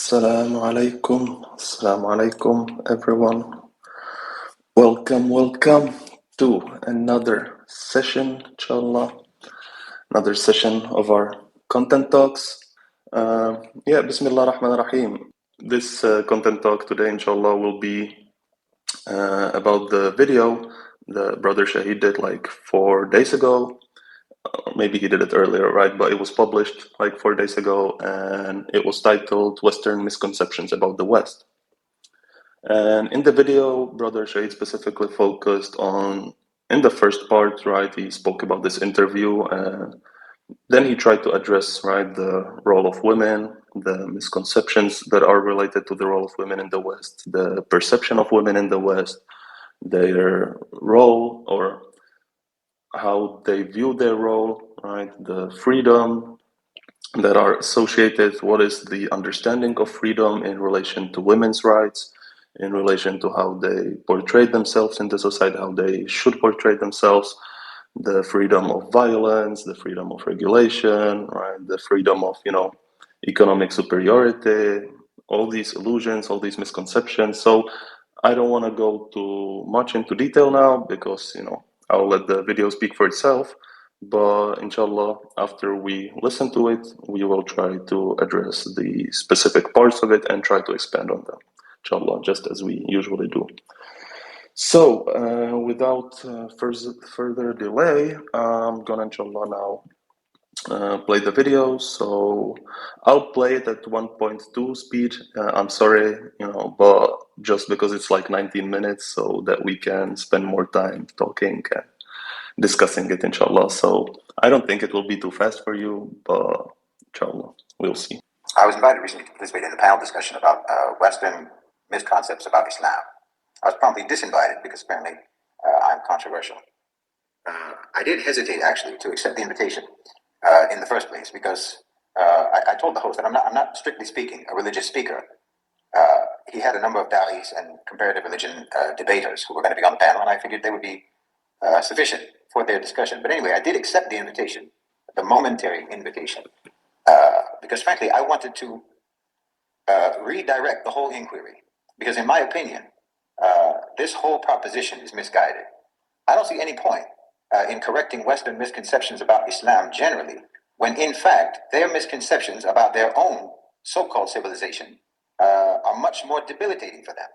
Assalamu alaikum, everyone. Welcome to another session, inshallah. Another session of our content talks. Bismillah ar-Rahman ar-Rahim. This content talk today, inshallah, will be about the video the brother Shahid did like 4 days ago. Maybe he did it earlier, right? But it was published like 4 days ago, and it was titled Western Misconceptions About the West. And in the video, Brother Shahid specifically focused on, in the first part, right, he spoke about this interview, and then he tried to address, right, the role of women, the misconceptions that are related to the role of women in the West, the perception of women in the West, their role or how they view their role, right, the freedom that are associated, what is the understanding of freedom in relation to women's rights, in relation to how they portray themselves in the society, how they should portray themselves, the freedom of violence, the freedom of regulation, right, the freedom of, economic superiority, all these illusions, all these misconceptions. So I don't want to go too much into detail now because, I'll let the video speak for itself. But inshallah, after we listen to it, we will try to address the specific parts of it and try to expand on them, inshallah, just as we usually do. So, without further delay, I'm gonna, inshallah, now play the video. So I'll play it at 1.2 speed. I'm sorry, but just because it's like 19 minutes, so that we can spend more time talking and discussing it, inshallah. So I don't think it will be too fast for you, but inshallah, we'll see. I was invited recently to participate in a panel discussion about Western misconceptions about Islam. I was promptly disinvited because apparently I'm controversial. I did hesitate actually to accept the invitation in the first place because I told the host that I'm not strictly speaking a religious speaker. He had a number of da'is and comparative religion debaters who were going to be on the panel, and I figured they would be sufficient for their discussion. But anyway, I did accept the invitation, the momentary invitation, because frankly, I wanted to redirect the whole inquiry. Because in my opinion, this whole proposition is misguided. I don't see any point in correcting Western misconceptions about Islam generally, when in fact their misconceptions about their own so-called civilization are much more debilitating for them.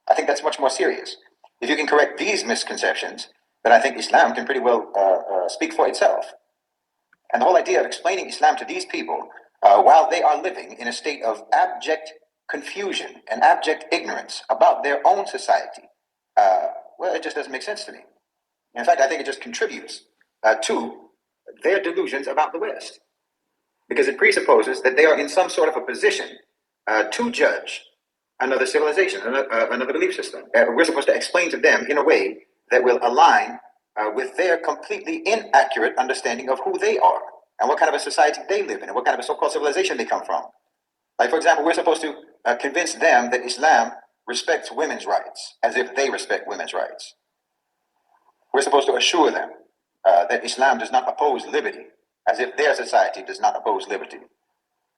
I think that's much more serious. If you can correct these misconceptions, then I think Islam can pretty well speak for itself. And the whole idea of explaining Islam to these people while they are living in a state of abject confusion and abject ignorance about their own society, well, it just doesn't make sense to me. In fact, I think it just contributes to their delusions about the West, because it presupposes that they are in some sort of a position to judge another civilization, another belief system. We're supposed to explain to them in a way that will align with their completely inaccurate understanding of who they are and what kind of a society they live in and what kind of a so-called civilization they come from. Like, for example, we're supposed to convince them that Islam respects women's rights as if they respect women's rights. We're supposed to assure them that Islam does not oppose liberty as if their society does not oppose liberty.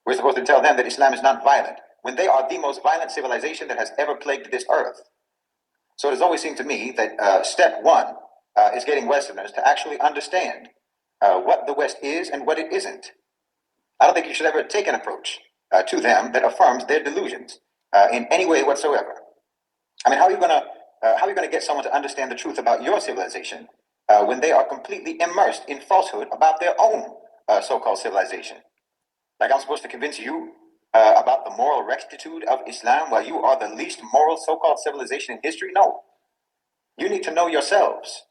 We're supposed to tell them that Islam is not violent when they are the most violent civilization that has ever plagued this earth. So it has always seemed to me that step one is getting Westerners to actually understand what the West is and what it isn't. I don't think you should ever take an approach to them that affirms their delusions in any way whatsoever. I mean, how are you going to get someone to understand the truth about your civilization when they are completely immersed in falsehood about their own so-called civilization? Like, I'm supposed to convince you about the moral rectitude of Islam while you are the least moral so-called civilization in history? No. You need to know yourselves.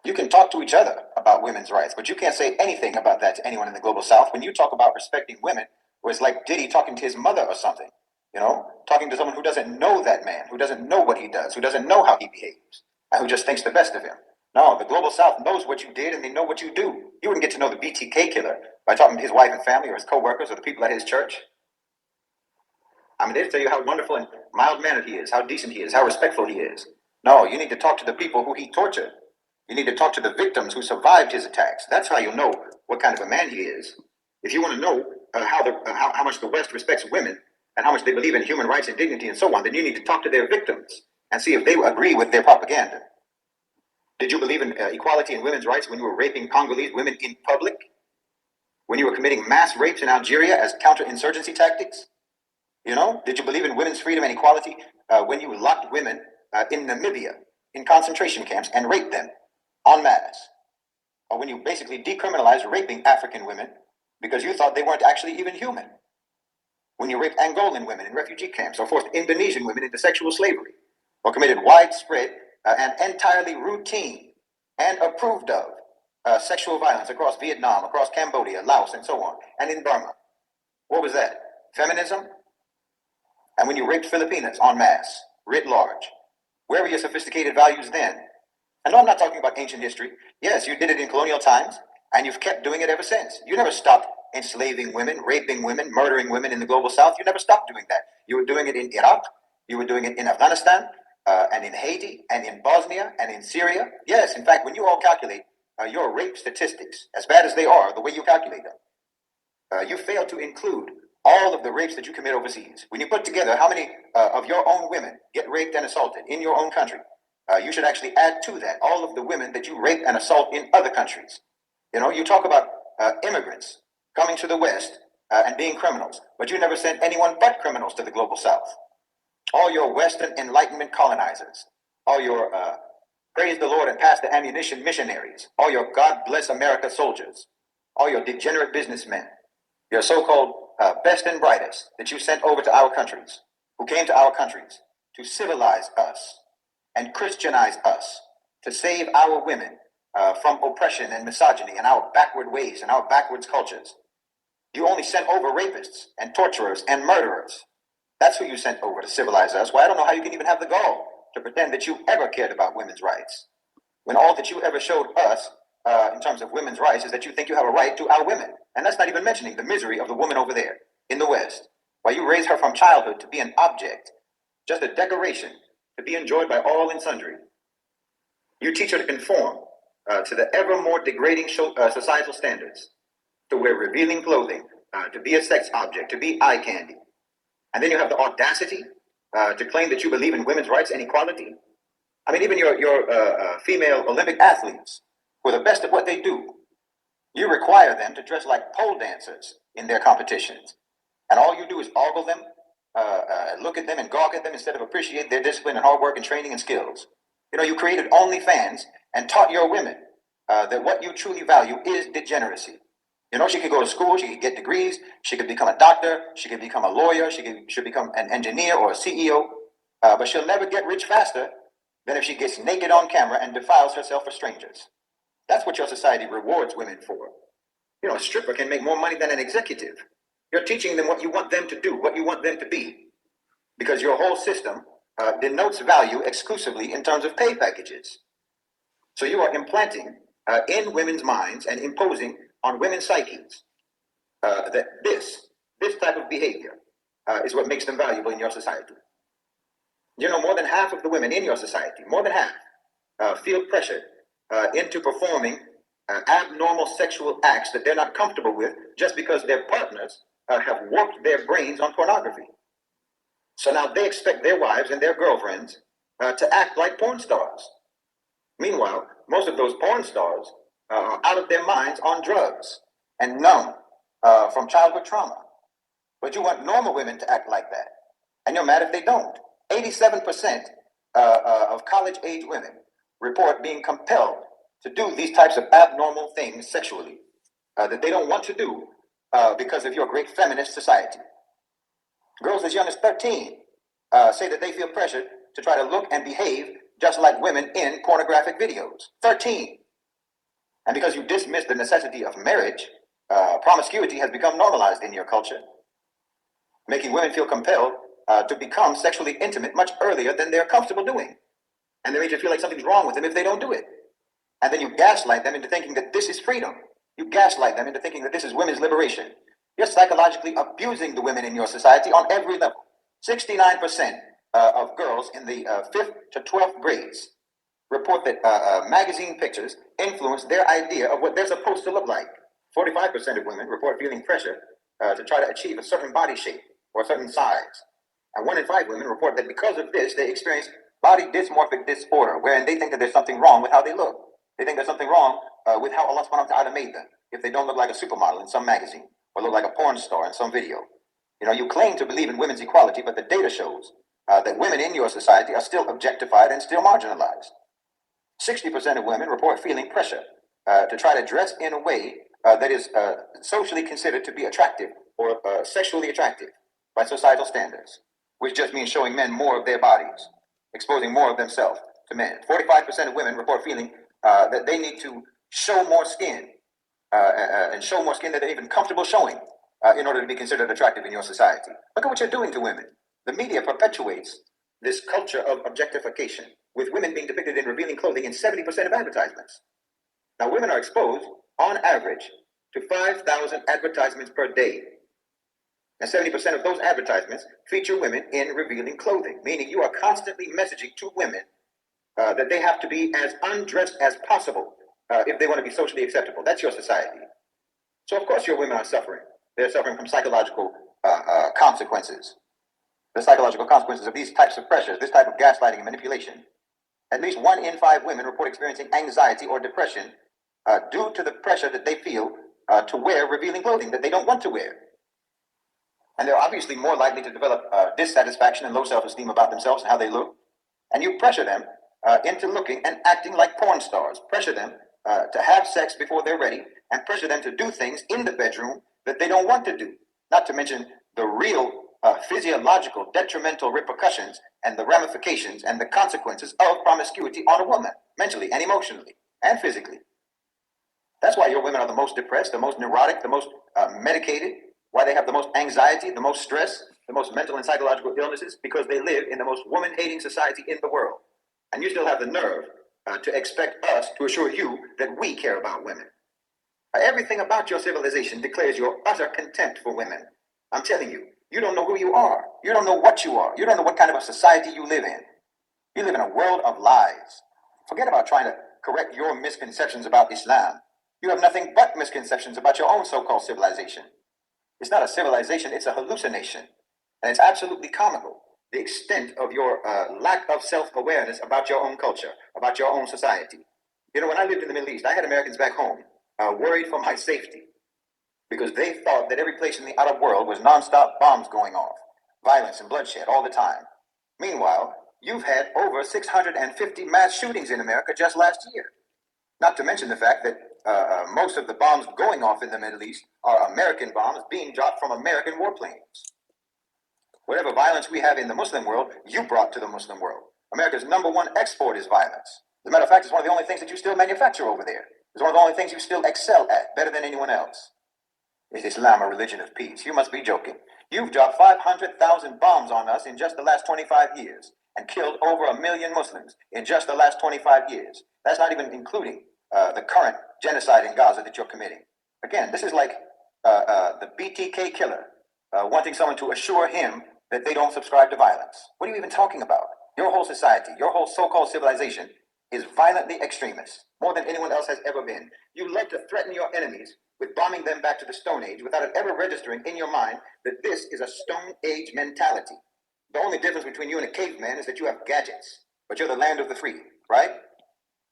You can talk to each other about women's rights, but you can't say anything about that to anyone in the global south. When you talk about respecting women, where it's like Diddy talking to his mother or something, talking to someone who doesn't know that man, who doesn't know what he does, who doesn't know how he behaves, and who just thinks the best of him. No, the global south knows what you did and they know what you do. You wouldn't get to know the BTK killer by talking to his wife and family or his co-workers or the people at his church. I mean, they tell you how wonderful and mild-mannered he is, how decent he is, how respectful he is. No, you need to talk to the people who he tortured. You need to talk to the victims who survived his attacks. That's how you'll know what kind of a man he is. If you want to know how how much the West respects women and how much they believe in human rights and dignity and so on, then you need to talk to their victims and see if they agree with their propaganda. Did you believe in equality and women's rights when you were raping Congolese women in public? When you were committing mass rapes in Algeria as counterinsurgency tactics? You know, did you believe in women's freedom and equality when you locked women in Namibia in concentration camps and raped them en masse? Or when you basically decriminalized raping African women because you thought they weren't actually even human? When you raped Angolan women in refugee camps or forced Indonesian women into sexual slavery or committed widespread and entirely routine and approved of sexual violence across Vietnam, across Cambodia, Laos, and so on, and in Burma. What was that? Feminism? And when you raped Filipinas en masse, writ large, where were your sophisticated values then? I know I'm not talking about ancient history. Yes, you did it in colonial times, and you've kept doing it ever since. You never stopped enslaving women, raping women, murdering women in the global south. You never stopped doing that. You were doing it in Iraq, you were doing it in Afghanistan, and in Haiti, and in Bosnia, and in Syria. Yes, in fact, when you all calculate your rape statistics, as bad as they are, the way you calculate them, you fail to include all of the rapes that you commit overseas. When you put together how many of your own women get raped and assaulted in your own country, you should actually add to that all of the women that you rape and assault in other countries. You know, you talk about immigrants coming to the West and being criminals, but you never sent anyone but criminals to the global South. All your Western Enlightenment colonizers, all your praise the Lord and pass the ammunition missionaries, all your God bless America soldiers, all your degenerate businessmen, your so-called best and brightest that you sent over to our countries, who came to our countries to civilize us and Christianize us, to save our women from oppression and misogyny and our backward ways and our backwards cultures. You only sent over rapists and torturers and murderers. That's who you sent over to civilize us. Well, I don't know how you can even have the gall to pretend that you ever cared about women's rights, when all that you ever showed us in terms of women's rights is that you think you have a right to our women. And that's not even mentioning the misery of the woman over there in the West, while you raise her from childhood to be an object, just a decoration to be enjoyed by all and sundry. You teach her to conform to the ever more degrading societal standards, to wear revealing clothing, to be a sex object, to be eye candy. And then you have the audacity to claim that you believe in women's rights and equality. I mean, even your female Olympic athletes, who are the best at what they do, you require them to dress like pole dancers in their competitions. And all you do is ogle them, look at them and gawk at them instead of appreciate their discipline and hard work and training and skills. You know, you created OnlyFans and taught your women that what you truly value is degeneracy. You know, she could go to school, she could get degrees, she could become a doctor, she could become a lawyer, should become an engineer or a CEO, but she'll never get rich faster than if she gets naked on camera and defiles herself for strangers. That's what your society rewards women for. You know, a stripper can make more money than an executive. You're teaching them what you want them to do, what you want them to be, because your whole system denotes value exclusively in terms of pay packages. So you are implanting in women's minds and imposing on women's psyches that this type of behavior is what makes them valuable in your society. You know, more than half of the women in your society, more than half, feel pressured into performing abnormal sexual acts that they're not comfortable with just because their partners have warped their brains on pornography. So now they expect their wives and their girlfriends to act like porn stars. Meanwhile, most of those porn stars are out of their minds on drugs and numb from childhood trauma. But you want normal women to act like that. And you're mad if they don't. 87% of college-age women report being compelled to do these types of abnormal things sexually that they don't want to do because of your great feminist society. Girls as young as 13 say that they feel pressured to try to look and behave just like women in pornographic videos. 13. And because you dismiss the necessity of marriage, promiscuity has become normalized in your culture, making women feel compelled to become sexually intimate much earlier than they're comfortable doing. And they make you feel like something's wrong with them if they don't do it. And then you gaslight them into thinking that this is freedom. You gaslight them into thinking that this is women's liberation. You're psychologically abusing the women in your society on every level. 69% of girls in the 5th to 12th grades report that magazine pictures influence their idea of what they're supposed to look like. 45% of women report feeling pressure to try to achieve a certain body shape or a certain size. And 1 in 5 women report that because of this, they experience body dysmorphic disorder, wherein they think that there's something wrong with how they look. They think there's something wrong with how Allah subhanahu wa ta'ala made them. If they don't look like a supermodel in some magazine or look like a porn star in some video. You know, you claim to believe in women's equality, but the data shows that women in your society are still objectified and still marginalized. 60% of women report feeling pressure to try to dress in a way that is socially considered to be attractive or sexually attractive by societal standards, which just means showing men more of their bodies, exposing more of themselves to men. 45% of women report feeling that they need to show more skin and show more skin that they're even comfortable showing in order to be considered attractive in your society. Look at what you're doing to women. The media perpetuates this culture of objectification, with women being depicted in revealing clothing in 70% of advertisements. Now, women are exposed, on average, to 5,000 advertisements per day. And 70% of those advertisements feature women in revealing clothing, meaning you are constantly messaging to women that they have to be as undressed as possible if they want to be socially acceptable. That's your society. So, of course, your women are suffering. They're suffering from psychological consequences. The psychological consequences of these types of pressures, this type of gaslighting and manipulation. At least 1 in 5 women report experiencing anxiety or depression due to the pressure that they feel to wear revealing clothing that they don't want to wear. And they're obviously more likely to develop dissatisfaction and low self-esteem about themselves and how they look. And you pressure them into looking and acting like porn stars. Pressure them to have sex before they're ready, and pressure them to do things in the bedroom that they don't want to do. Not to mention the real physiological detrimental repercussions and the ramifications and the consequences of promiscuity on a woman, mentally and emotionally and physically. That's why your women are the most depressed, the most neurotic, the most medicated, why they have the most anxiety, the most stress, the most mental and psychological illnesses, because they live in the most woman-hating society in the world. And you still have the nerve to expect us to assure you that we care about women. Everything about your civilization declares your utter contempt for women. I'm telling you, you don't know who you are. You don't know what you are. You don't know what kind of a society you live in. You live in a world of lies. Forget about trying to correct your misconceptions about Islam. You have nothing but misconceptions about your own so-called civilization. It's not a civilization, it's a hallucination. And it's absolutely comical, the extent of your lack of self-awareness about your own culture, about your own society. You know, when I lived in the Middle East, I had Americans back home worried for my safety because they thought that every place in the Arab world was nonstop bombs going off, violence and bloodshed all the time. Meanwhile, you've had over 650 mass shootings in America just last year. Not to mention the fact that most of the bombs going off in the Middle East are American bombs being dropped from American warplanes. Whatever violence we have in the Muslim world, you brought to the Muslim world. America's #1 export is violence. As a matter of fact, it's one of the only things that you still manufacture over there. It's one of the only things you still excel at, better than anyone else. Is Islam a religion of peace? You must be joking. You've dropped 500,000 bombs on us in just the last 25 years and killed over 1 million Muslims in just the last 25 years. That's not even including the current genocide in Gaza that you're committing. Again, this is like the BTK killer wanting someone to assure him that they don't subscribe to violence. What are you even talking about? Your whole society, your whole so-called civilization is violently extremist, more than anyone else has ever been. You love to threaten your enemies with bombing them back to the Stone Age without it ever registering in your mind that this is a Stone Age mentality. The only difference between you and a caveman is that you have gadgets, but you're the land of the free, right?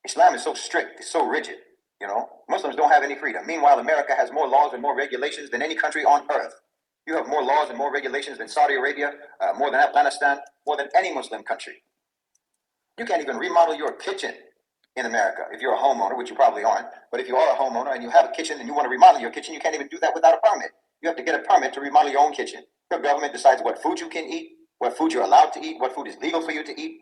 Islam is so strict, it's so rigid, you know. Muslims don't have any freedom. Meanwhile, America has more laws and more regulations than any country on earth. You have more laws and more regulations than Saudi Arabia, more than Afghanistan, more than any Muslim country. You can't even remodel your kitchen in America if you're a homeowner, which you probably aren't. But if you are a homeowner and you have a kitchen and you want to remodel your kitchen, you can't even do that without a permit. You have to get a permit to remodel your own kitchen. Your government decides what food you can eat, what food you're allowed to eat, what food is legal for you to eat.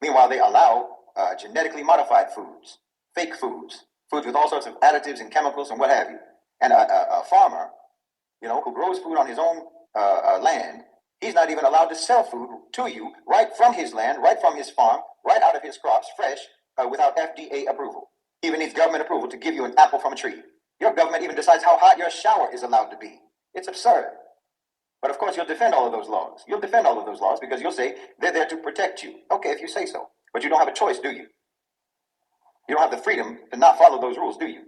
Meanwhile, they allow genetically modified foods, fake foods, foods with all sorts of additives and chemicals and what have you. And a farmer, you know, who grows food on his own land, he's not even allowed to sell food to you right from his land, right from his farm, right out of his crops, fresh, without FDA approval. He even needs government approval to give you an apple from a tree. Your government even decides how hot your shower is allowed to be. It's absurd. But of course, you'll defend all of those laws. You'll defend all of those laws because you'll say they're there to protect you. Okay, if you say so. But you don't have a choice, do you? You don't have the freedom to not follow those rules, do you?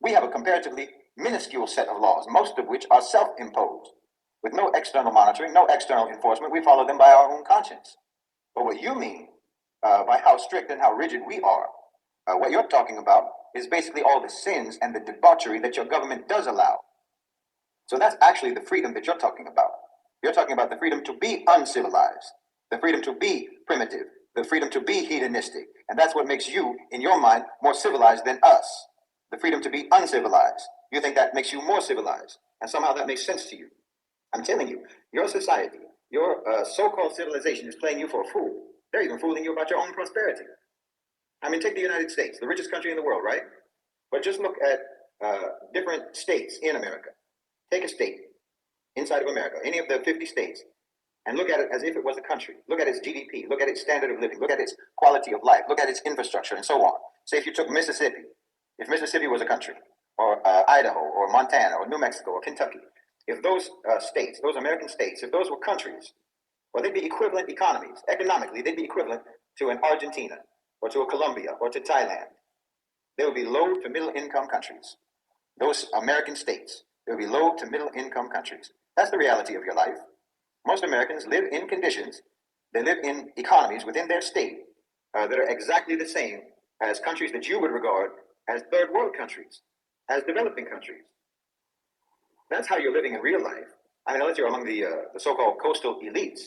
We have a comparatively minuscule set of laws, most of which are self-imposed. With no external monitoring, no external enforcement, we follow them by our own conscience. But what you mean by how strict and how rigid we are, what you're talking about is basically all the sins and the debauchery that your government does allow. So that's actually the freedom that you're talking about. You're talking about the freedom to be uncivilized, the freedom to be primitive, the freedom to be hedonistic. And that's what makes you, in your mind, more civilized than us. The freedom to be uncivilized. You think that makes you more civilized. And somehow that makes sense to you. I'm telling you, your society, your so-called civilization is playing you for a fool. They're even fooling you about your own prosperity. I mean, take the United States, the richest country in the world, right? But just look at different states in America. Take a state inside of America, any of the 50 states, and look at it as if it was a country. Look at its GDP, look at its standard of living, look at its quality of life, look at its infrastructure, and so on. Say if you took Mississippi, if Mississippi was a country, or Idaho, or Montana, or New Mexico, or Kentucky, if those states, those American states, if those were countries, well, they'd be equivalent economies. Economically, they'd be equivalent to an Argentina, or to a Colombia, or to Thailand. They would be low to middle income countries. Those American states, they would be low to middle income countries. That's the reality of your life. Most Americans live in conditions, they live in economies within their state that are exactly the same as countries that you would regard as third world countries, as developing countries. That's how you're living in real life. I mean, unless you're among the so-called coastal elites,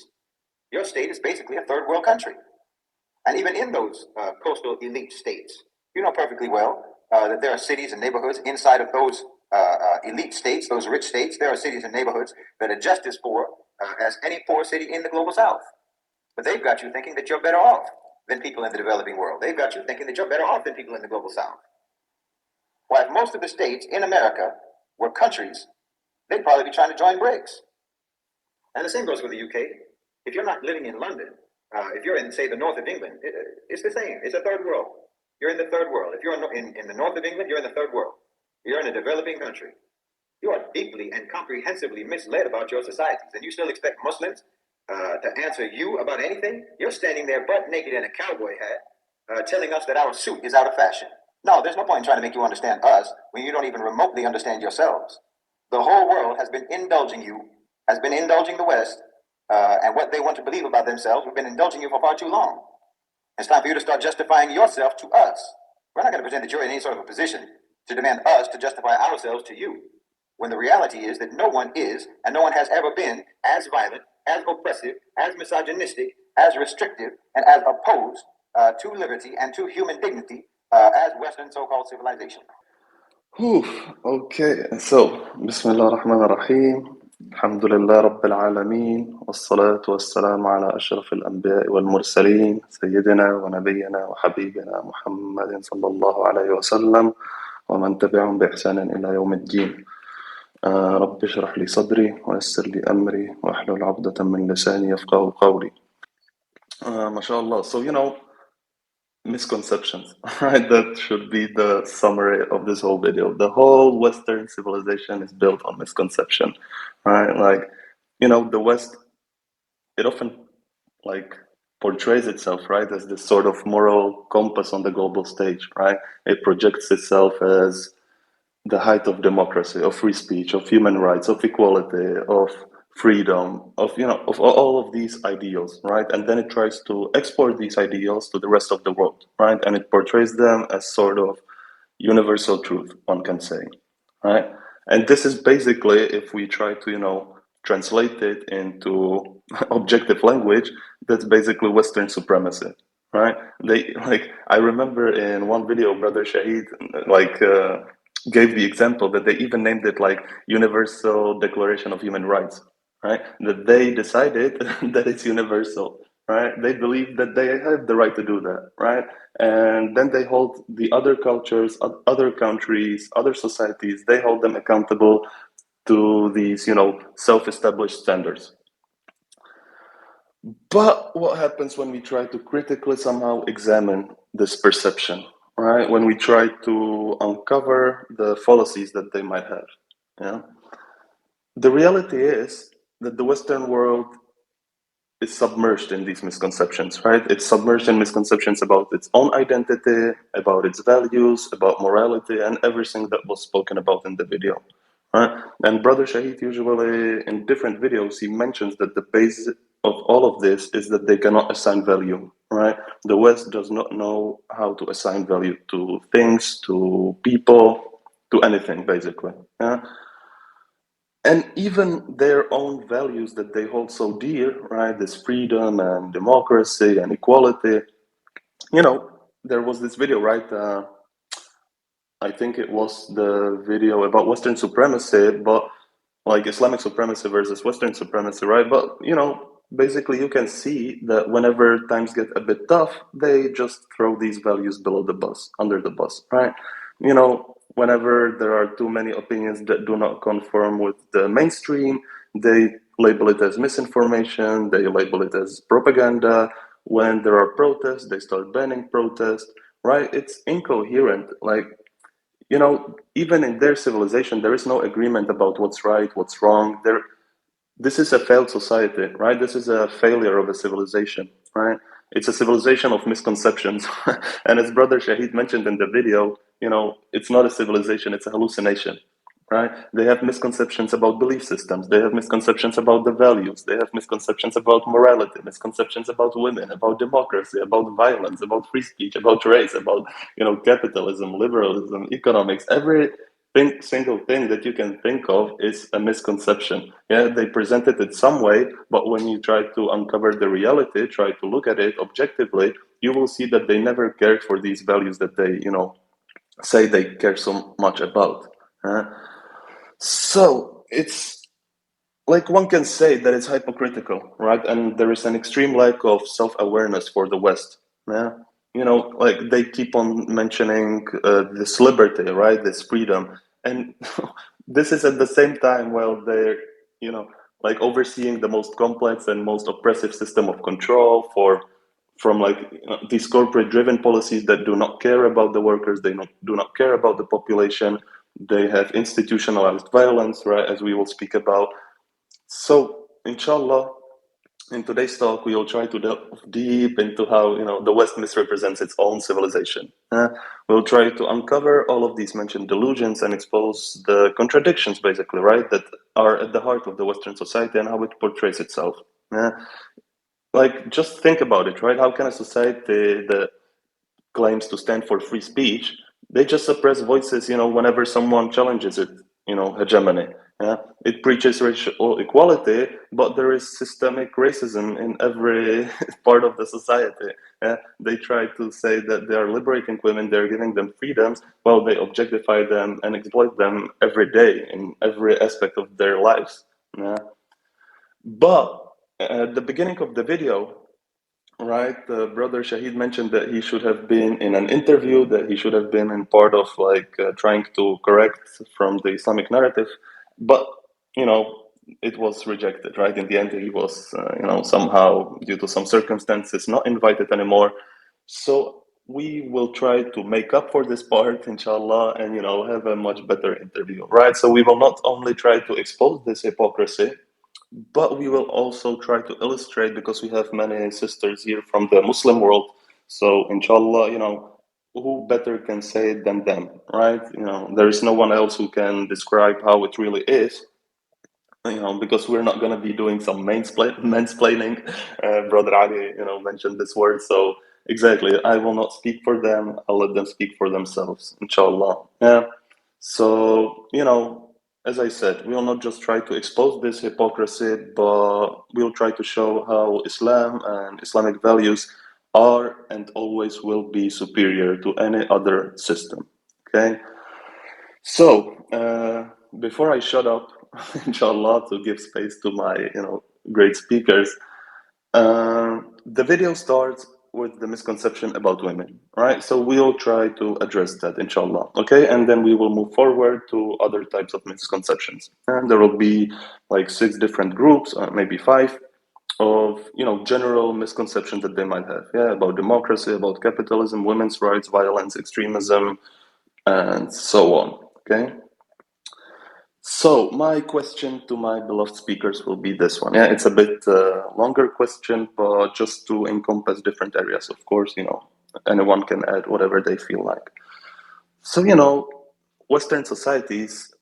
your state is basically a third world country. And even in those coastal elite states, you know perfectly well that there are cities and neighborhoods inside of those elite states, those rich states. There are cities and neighborhoods that are just as poor as any poor city in the global south. But they've got you thinking that you're better off than people in the developing world. They've got you thinking that you're better off than people in the global south. While if most of the states in America were countries, they'd probably be trying to join BRICS. And the same goes for the UK. If you're not living in London, if you're in, say, the north of England, it's the same. It's a third world. You're in the third world. If you're in the north of England, you're in the third world. You're in a developing country. You are deeply and comprehensively misled about your societies, and you still expect Muslims to answer you about anything? You're standing there butt naked in a cowboy hat telling us that our suit is out of fashion. No, there's no point in trying to make you understand us when you don't even remotely understand yourselves. The whole world has been indulging you, has been indulging the West, and what they want to believe about themselves. We've been indulging you for far too long. It's time for you to start justifying yourself to us. We're not going to pretend that you're in any sort of a position to demand us to justify ourselves to you, when the reality is that no one is, and no one has ever been, as violent, as oppressive, as misogynistic, as restrictive, and as opposed to liberty and to human dignity as Western so-called civilization. Whew, okay, so Bismillah ar-Rahman ar-Rahim. Alhamdulillah Rabbil Alameen. Wassalatu wassalamu ala ashraf al-anbiya wal-mursaleen. Sayyidina wa nabiyyina wa habibina Muhammadin sallallahu alayhi wa sallam. Wa man tabi'ahum bi ihsanin ila yawm ad-din. رب اشرح لي صدري ويسر لي أمري واحلل عقدة من لساني يفقهوا قولي. ما شاء الله. So, misconceptions, right? That should be the summary of this whole video. The whole Western civilization is built on misconception, right? Like, the West, it often like portrays itself, right, as this sort of moral compass on the global stage, right? It projects itself as the height of democracy, of free speech, of human rights, of equality, of freedom, of all of these ideals, right? And then it tries to export these ideals to the rest of the world, right? And it portrays them as sort of universal truth, one can say, right? And this is basically, if we try to, translate it into objective language, that's basically Western supremacy, right? I remember in one video, Brother Shahid, gave the example that they even named it like Universal Declaration of Human Rights, right? That they decided that it's universal, right? They believe that they have the right to do that, right? And then they hold the other cultures, other countries, other societies, they hold them accountable to these, self-established standards. But what happens when we try to critically somehow examine this perception, right? When we try to uncover the fallacies that they might have, yeah? The reality is that the Western world is submerged in these misconceptions, right? It's submerged in misconceptions about its own identity, about its values, about morality, and everything that was spoken about in the video. Right? And Brother Shahid usually in different videos he mentions that the base of all of this is that they cannot assign value. Right? The West does not know how to assign value to things, to people, to anything, basically. Yeah? And even their own values that they hold so dear, right? This freedom and democracy and equality. You know, there was this video, right? I think it was the video about Western supremacy, but like Islamic supremacy versus Western supremacy, right? But basically, you can see that whenever times get a bit tough, they just throw these values below the bus, under the bus, right? Whenever there are too many opinions that do not conform with the mainstream, they label it as misinformation, they label it as propaganda. When there are protests, they start banning protests, right? It's incoherent. Like, even in their civilization, there is no agreement about what's right, what's wrong. This is a failed society, right? This is a failure of a civilization, right? It's a civilization of misconceptions. And as Brother Shahid mentioned in the video, it's not a civilization, it's a hallucination, right? They have misconceptions about belief systems. They have misconceptions about the values. They have misconceptions about morality, misconceptions about women, about democracy, about violence, about free speech, about race, about, capitalism, liberalism, economics. Every single thing that you can think of is a misconception. Yeah, they presented it some way, but when you try to uncover the reality, try to look at it objectively, you will see that they never cared for these values that they, say they care so much about. So it's like one can say that it's hypocritical, right? And there is an extreme lack of self-awareness for the West. Yeah, like they keep on mentioning this liberty, right? This freedom, and this is at the same time while they're, like overseeing the most complex and most oppressive system of control from like these corporate-driven policies that do not care about the workers, do not care about the population. They have institutionalized violence, right? As we will speak about. So, inshallah, in today's talk, we will try to delve deep into how the West misrepresents its own civilization. We'll try to uncover all of these mentioned delusions and expose the contradictions, basically, right, that are at the heart of the Western society and how it portrays itself. Like, just think about it, right? How can a society that claims to stand for free speech, they just suppress voices, whenever someone challenges it, hegemony. Yeah? It preaches racial equality, but there is systemic racism in every part of the society. Yeah? They try to say that they are liberating women, they're giving them freedoms, while they objectify them and exploit them every day in every aspect of their lives. Yeah? But at the beginning of the video, right, Brother Shahid mentioned that he should have been in an interview, that he should have been in part of like trying to correct from the Islamic narrative, but it was rejected. Right, in the end, he was somehow due to some circumstances not invited anymore. So we will try to make up for this part, inshallah, and have a much better interview. Right, so we will not only try to expose this hypocrisy, but we will also try to illustrate, because we have many sisters here from the Muslim world. So inshallah, who better can say it than them, right? There is no one else who can describe how it really is, because we're not going to be doing some mansplaining. Brother Ali, mentioned this word. So exactly, I will not speak for them. I'll let them speak for themselves, inshallah. Yeah. So, as I said, we will not just try to expose this hypocrisy, but we'll try to show how Islam and Islamic values are and always will be superior to any other system. Okay? So, before I shut up, inshallah, to give space to my, great speakers, the video starts with the misconception about women, right? So we'll try to address that, inshallah, okay? And then we will move forward to other types of misconceptions. And there will be like 6 different groups, maybe 5, of, general misconceptions that they might have, yeah, about democracy, about capitalism, women's rights, violence, extremism, and so on, okay? So my question to my beloved speakers will be this one. Yeah, it's a bit longer question, but just to encompass different areas. Of course, anyone can add whatever they feel like. So, Western societies,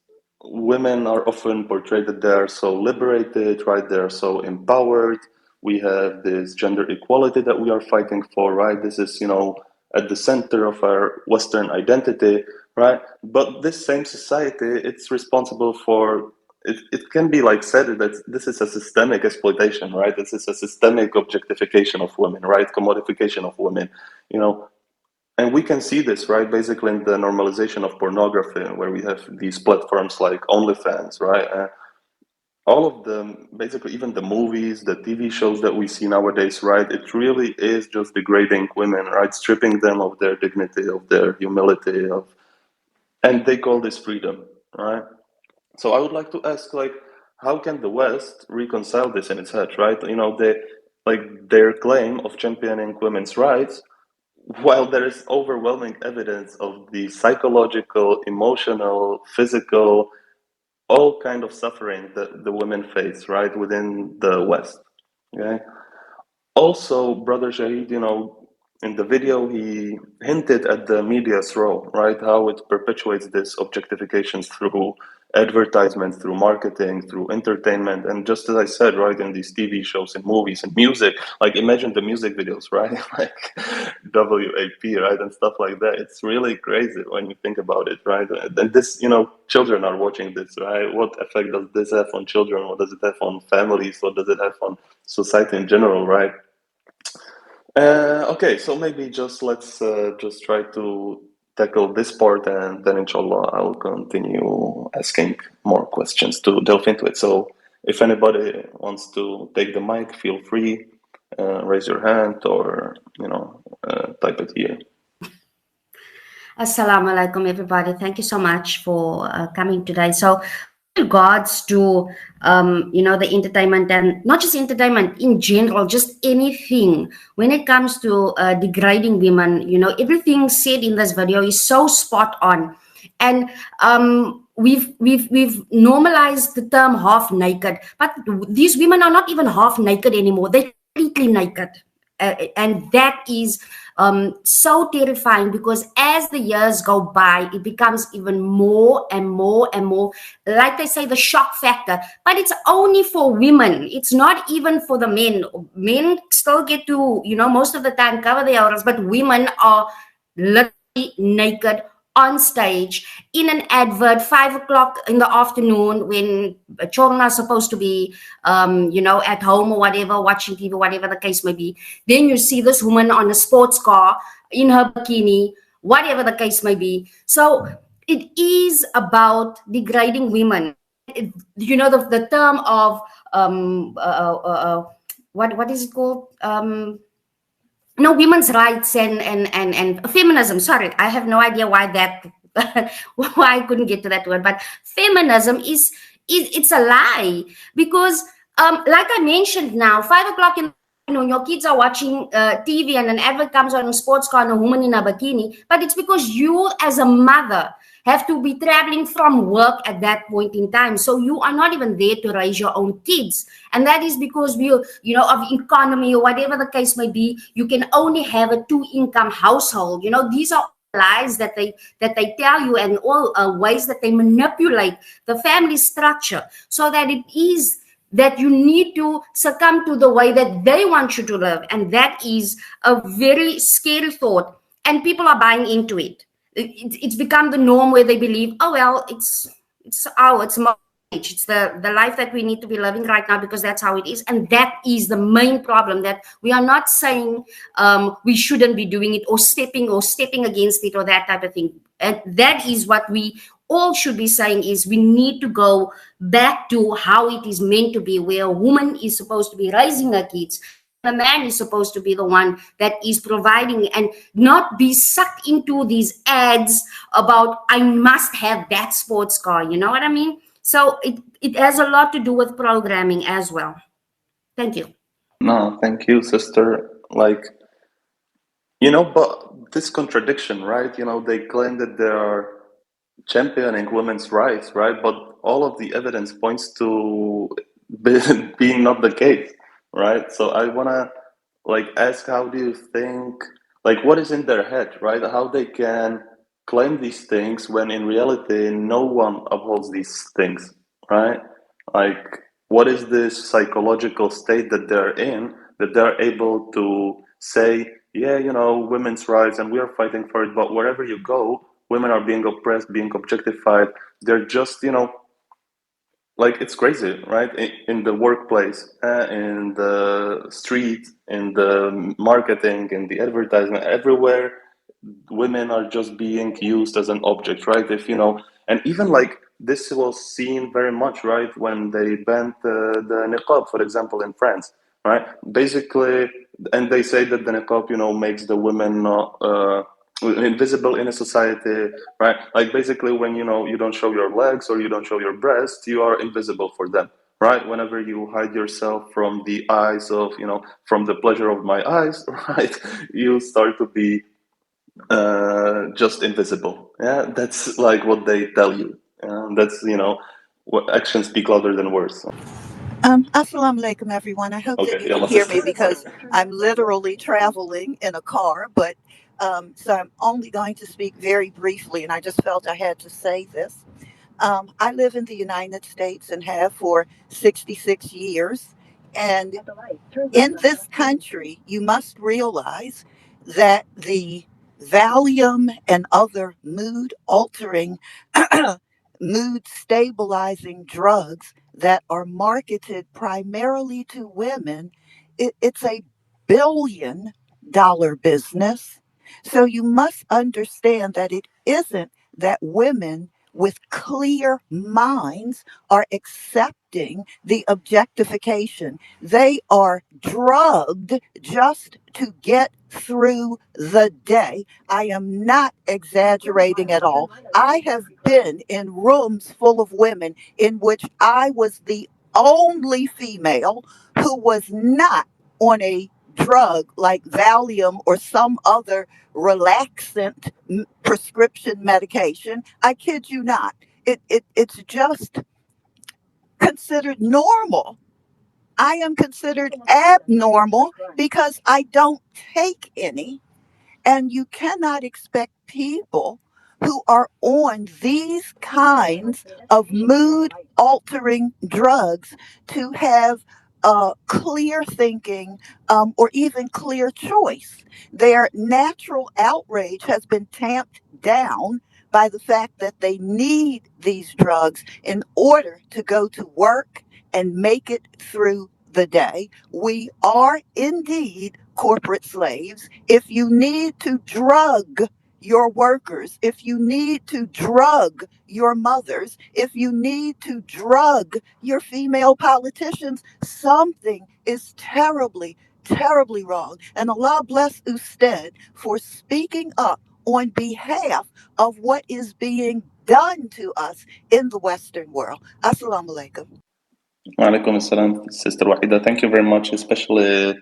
women are often portrayed that they are so liberated, right? They are so empowered. We have this gender equality that we are fighting for, right? This is, at the center of our Western identity, right? But this same society, it's responsible for, it can be like said that this is a systemic exploitation, right? This is a systemic objectification of women, right? Commodification of women, you know, and we can see this, right, basically in the normalization of pornography, where we have these platforms like OnlyFans, right? All of them, basically, even the movies, the TV shows that we see nowadays, right? It really is just degrading women, right? Stripping them of their dignity, of their humility, and they call this freedom, right? So I would like to ask, like, how can the West reconcile this in its head, right? Their claim of championing women's rights, while there is overwhelming evidence of the psychological, emotional, physical, all kind of suffering that the women face, right, within the West. Okay. Also, Brother Shahid, in the video, he hinted at the media's role, right? How it perpetuates this objectification through advertisements, through marketing, through entertainment. And just as I said, right, in these TV shows and movies and music, like imagine the music videos, right? Like WAP, right? And stuff like that. It's really crazy when you think about it, right? And this, children are watching this, right? What effect does this have on children? What does it have on families? What does it have on society in general, right? Okay, so maybe just let's just try to tackle this part, and then inshallah I'll continue asking more questions to delve into it. So if anybody wants to take the mic, feel free, raise your hand, or type it here. Assalamu alaikum, everybody. Thank you so much for coming today. So, with regards to the entertainment, and not just entertainment in general, just anything when it comes to degrading women, everything said in this video is so spot on, and we've normalized the term half naked, but these women are not even half naked anymore. They're completely naked. And that is so terrifying, because as the years go by, it becomes even more and more and more, like they say, the shock factor. But it's only for women. It's not even for the men. Men still get to, most of the time cover their auras, but women are literally naked on stage in an advert 5 o'clock in the afternoon, when children are supposed to be at home or whatever, watching TV, whatever the case may be. Then you see this woman on a sports car in her bikini, whatever the case may be. So it is about degrading women. The term of what is it called, women's rights and feminism. Sorry, I have no idea why why I couldn't get to that word. But feminism is it's a lie, because like I mentioned, now 5 o'clock in the afternoon, your kids are watching TV, and an advert comes on a sports car and a woman in a bikini. But it's because you, as a mother, have to be traveling from work at that point in time. So you are not even there to raise your own kids. And that is because of economy or whatever the case may be. You can only have a 2-income household. These are lies that they tell you, and all ways that they manipulate the family structure, so that it is that you need to succumb to the way that they want you to live. And that is a very scary thought. And people are buying into it. It's become the norm, where they believe, oh well, it's my age, it's the life that we need to be living right now, because that's how it is. And that is the main problem, that we are not saying we shouldn't be doing it, or stepping against it, or that type of thing. And that is what we all should be saying, is we need to go back to how it is meant to be, where a woman is supposed to be raising her kids. The man is supposed to be the one that is providing, and not be sucked into these ads about, I must have that sports car. You know what I mean? So it has a lot to do with programming as well. Thank you. No, thank you, sister. But this contradiction, right? They claim that they are championing women's rights, right? But all of the evidence points to being not the case, right? So I wanna like ask, how do you think, like, what is in their head, right? How they can claim these things when in reality no one upholds these things, right? Like, what is this psychological state that they're in that they're able to say, yeah, you know, women's rights and we are fighting for it, but wherever you go, women are being oppressed, being objectified. They're just, you know, like it's crazy, right? In the workplace, in the street, in the marketing, in the advertisement, everywhere, women are just being used as an object, right? If you know, and even like this was seen very much, right, when they banned the niqab, for example, in France, right? Basically, and they say that the niqab, you know, makes the women not invisible in a society, right? Like basically, when you know you don't show your legs or you don't show your breast, you are invisible for them, right? Whenever you hide yourself from the eyes of, you know, from the pleasure of my eyes, right, you start to be just invisible. Yeah, that's like what they tell you. That's, you know, what actions speak louder than words. Assalamu alaikum, everyone. I hope that Okay, you can yalla hear sister. me because I'm literally traveling in a car, but so I'm only going to speak very briefly, and I just felt I had to say this. I live in the United States and have for 66 years. And in this country, you must realize that the Valium and other mood altering, mood stabilizing drugs that are marketed primarily to women, it's a $1 billion business. So you must understand that it isn't that women with clear minds are accepting the objectification. They are drugged just to get through the day. I am not exaggerating at all. I have been in rooms full of women in which I was the only female who was not on a drug like Valium or some other relaxant prescription medication. I kid you not. It's just considered normal. I am considered abnormal because I don't take any. And you cannot expect people who are on these kinds of mood altering drugs to have clear thinking or even clear choice. Their natural outrage has been tamped down by the fact that they need these drugs in order to go to work and make it through the day. We are indeed corporate slaves. If you need to drug your workers, if you need to drug your mothers, if you need to drug your female politicians, something is terribly, terribly wrong. And Allah bless Usted for speaking up on behalf of what is being done to us in the Western world. Assalamu alaikum. Alaikum assalam, Sister Wahida. Thank you very much, especially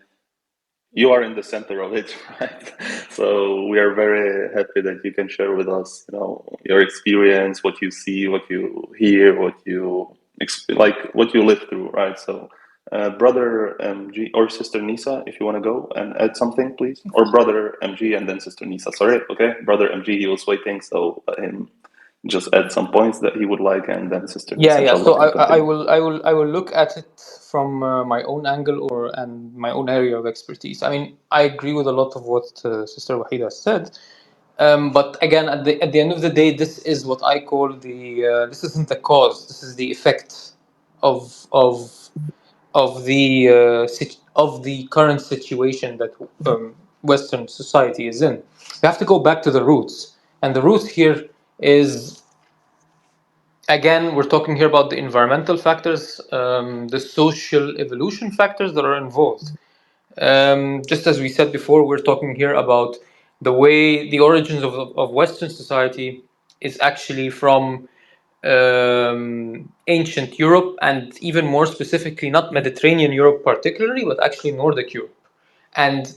you are in the center of it, right? So we are very happy that you can share with us, you know, your experience, what you see, what you hear, what you like, what you live through, right? So, brother MG or Sister Nisa, if you want to go and add something, please, or brother MG and then Sister Nisa. Sorry, okay, brother MG, he was waiting, so let him just add some points that he would like, and then Sister Yeah, Nisa, yeah. inshallah, So can I continue. will, I will look at it from my own angle or and my own area of expertise. I mean, I agree with a lot of what Sister Wahida said, but again, at the end of the day, this is what I call the this isn't the cause. This is the effect of of of the current situation that Western society is in. We have to go back to the roots, and the roots here is, again, we're talking here about the environmental factors, the social evolution factors that are involved. Just as we said before, we're talking here about the way the origins of Western society is actually from ancient Europe, and even more specifically, not Mediterranean Europe particularly, but actually Nordic Europe. And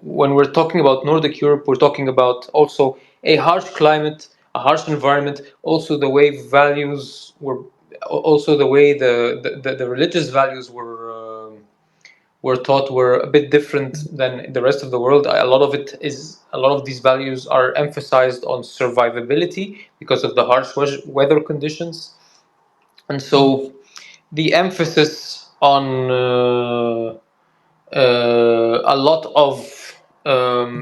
when we're talking about Nordic Europe, we're talking about also a harsh climate, a harsh environment, also the way values were also the way the religious values were taught were a bit different than the rest of the world. A lot of these values are emphasized on survivability because of the harsh weather conditions, and so the emphasis on a lot of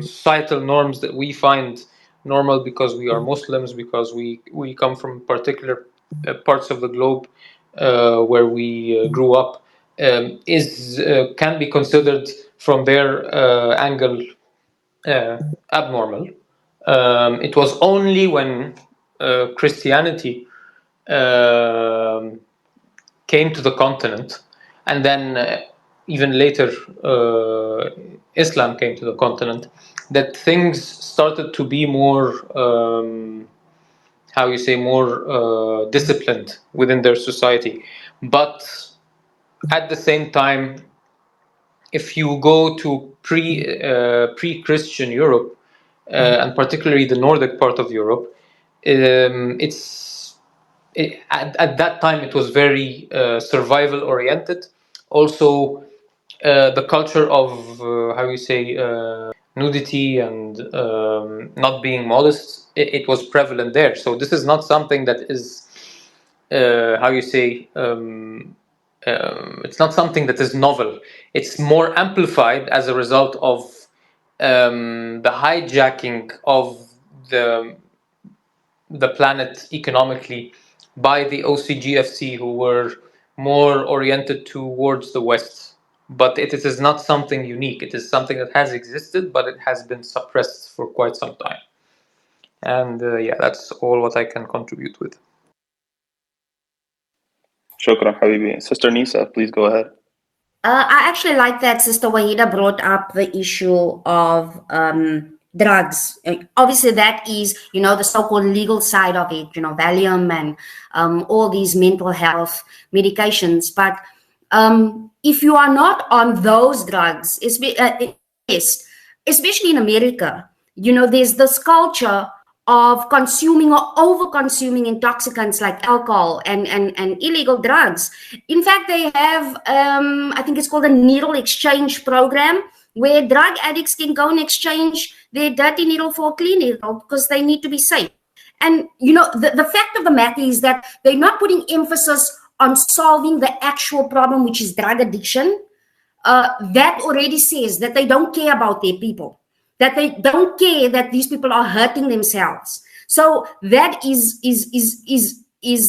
societal norms that we find normal because we are Muslims, because we come from particular parts of the globe where we grew up, is can be considered from their angle abnormal. It was only when Christianity um came to the continent, and then even later Islam came to the continent, that things started to be more, how you say, more disciplined within their society. But at the same time, if you go to pre-Christian Europe, and particularly the Nordic part of Europe, at that time it was very survival oriented. Also, the culture of how you say nudity and not being modest, it was prevalent there. So this is not something that is how you say it's not something that is novel. It's more amplified as a result of the hijacking of the the planet economically by the OCGFC, who were more oriented towards the West. But it is not something unique. It is something that has existed, but it has been suppressed for quite some time. And yeah, that's all what I can contribute with. Shukran, Habibi. Sister Nisa, please go ahead. I actually like that Sister Wahida brought up the issue of drugs. Obviously, that is, the so-called legal side of it, Valium and all these mental health medications. But if you are not on those drugs, especially in America, there's this culture of consuming or over-consuming intoxicants like alcohol and illegal drugs. In fact, they have, I think it's called a needle exchange program, where drug addicts can go and exchange their dirty needle for a clean needle because they need to be safe. And, the fact of the matter is that they're not putting emphasis on solving the actual problem, which is drug addiction. That already says that they don't care about their people, that they don't care that these people are hurting themselves. So that is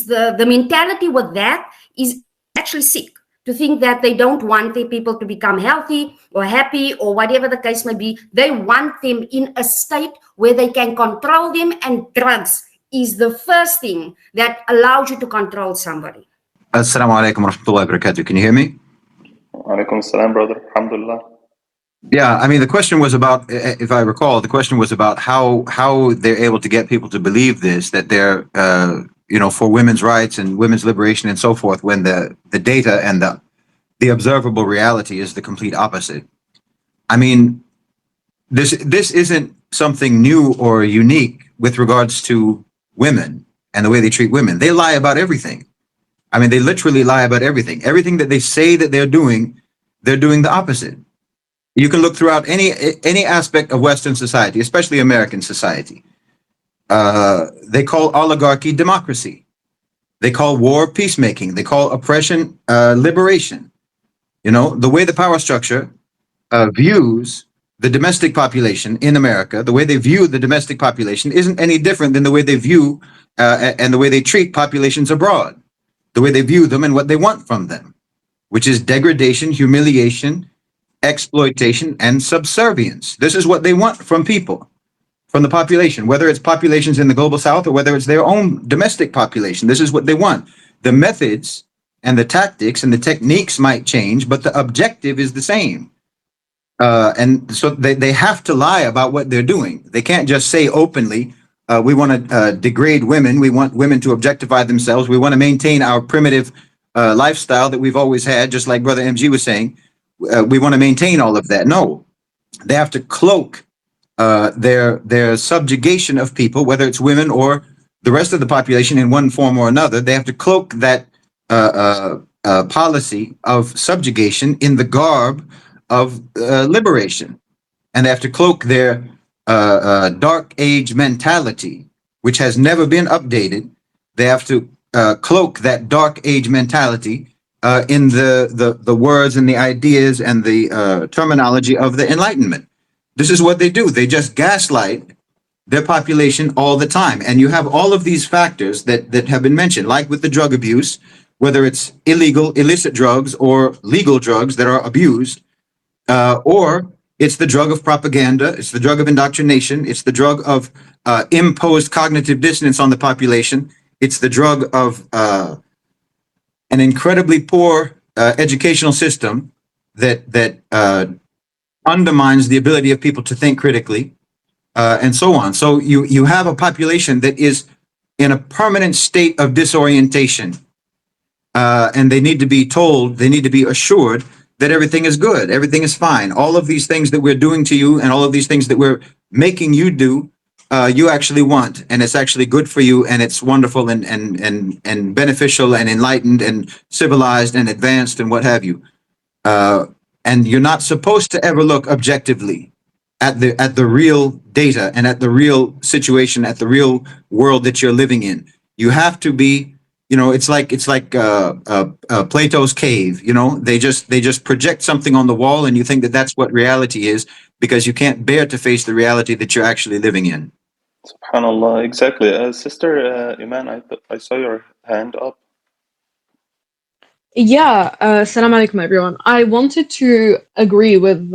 the mentality with that is actually sick, to think that they don't want their people to become healthy or happy or whatever the case may be. They want them in a state where they can control them, and drugs is the first thing that allows you to control somebody. Assalamu alaikum wa rahmatullahi wa barakatuh. Can you hear me? Alaikum assalam, brother. Alhamdulillah. Yeah, I mean, the question was about, if I recall, the question was about how they're able to get people to believe this, that they're, for women's rights and women's liberation and so forth, when the data and the observable reality is the complete opposite. I mean, this isn't something new or unique with regards to women and the way they treat women. They lie about everything. I mean, they literally lie about everything. Everything that they say that they're doing the opposite. You can look throughout any aspect of Western society, especially American society. They call oligarchy democracy. They call war peacemaking. They call oppression liberation. The way the power structure views the domestic population in America, the way they view the domestic population isn't any different than the way they view and the way they treat populations abroad, the way they view them and what they want from them, which is degradation, humiliation, exploitation, and subservience. This is what they want from people, from the population, whether it's populations in the global south or whether it's their own domestic population. This is what they want. The methods and the tactics and the techniques might change, but the objective is the same. And so they have to lie about what they're doing. They can't just say openly, we want to degrade women. We want women to objectify themselves. We want to maintain our primitive lifestyle that we've always had, just like Brother MG was saying. We want to maintain all of that. No, they have to cloak their subjugation of people, whether it's women or the rest of the population in one form or another. They have to cloak that policy of subjugation in the garb of liberation, and they have to cloak their dark age mentality, which has never been updated. They have to cloak that dark age mentality in the words and the ideas and the terminology of the Enlightenment. This is what they do. They just gaslight their population all the time. And you have all of these factors that have been mentioned, like with the drug abuse, whether it's illegal, illicit drugs or legal drugs that are abused, or it's the drug of propaganda, it's the drug of indoctrination, it's the drug of imposed cognitive dissonance on the population, it's the drug of an incredibly poor educational system that undermines the ability of people to think critically, and so on. So you have a population that is in a permanent state of disorientation, and they need to be told, they need to be assured that everything is good, everything is fine. All of these things that we're doing to you, and all of these things that we're making you do, you actually want, and it's actually good for you, and it's wonderful and beneficial and enlightened and civilized and advanced and what have you. And you're not supposed to ever look objectively at the real data and at the real situation, at the real world that you're living in. You have to be, it's like Plato's cave. They just project something on the wall, and you think that that's what reality is, because you can't bear to face the reality that you're actually living in. Subhanallah, exactly. Sister Iman, I saw your hand up. Yeah, salam alaikum everyone. I wanted to agree with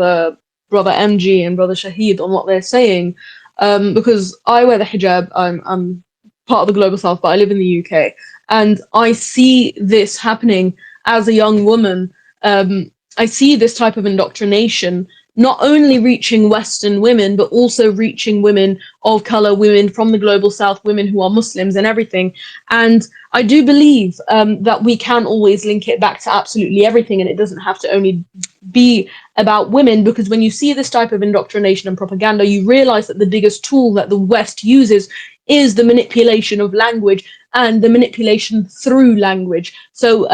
Brother MG and Brother Shahid on what they're saying, because I wear the hijab. I'm part of the global south, but I live in the UK, and I see this happening as a young woman. I see this type of indoctrination not only reaching Western women, but also reaching women of color, women from the global south, women who are Muslims and everything. And I do believe that we can always link it back to absolutely everything, and it doesn't have to only be about women, because when you see this type of indoctrination and propaganda, you realize that the biggest tool that the West uses is the manipulation of language and the manipulation through language. So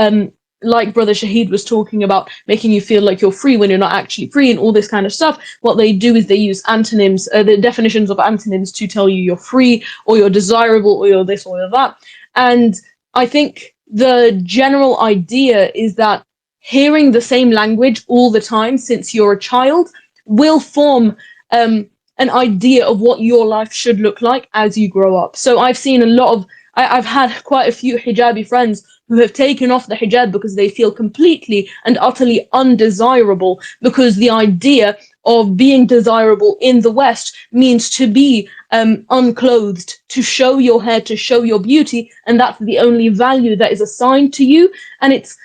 like Brother Shahid was talking about, making you feel like you're free when you're not actually free and all this kind of stuff, what they do is they use antonyms, the definitions of antonyms, to tell you you're free or you're desirable or you're this or you're that. And I think the general idea is that hearing the same language all the time since you're a child will form an idea of what your life should look like as you grow up. So I've seen a lot of, I've had quite a few hijabi friends who have taken off the hijab because they feel completely and utterly undesirable, because the idea of being desirable in the West means to be unclothed, to show your hair, to show your beauty, and that's the only value that is assigned to you. And it's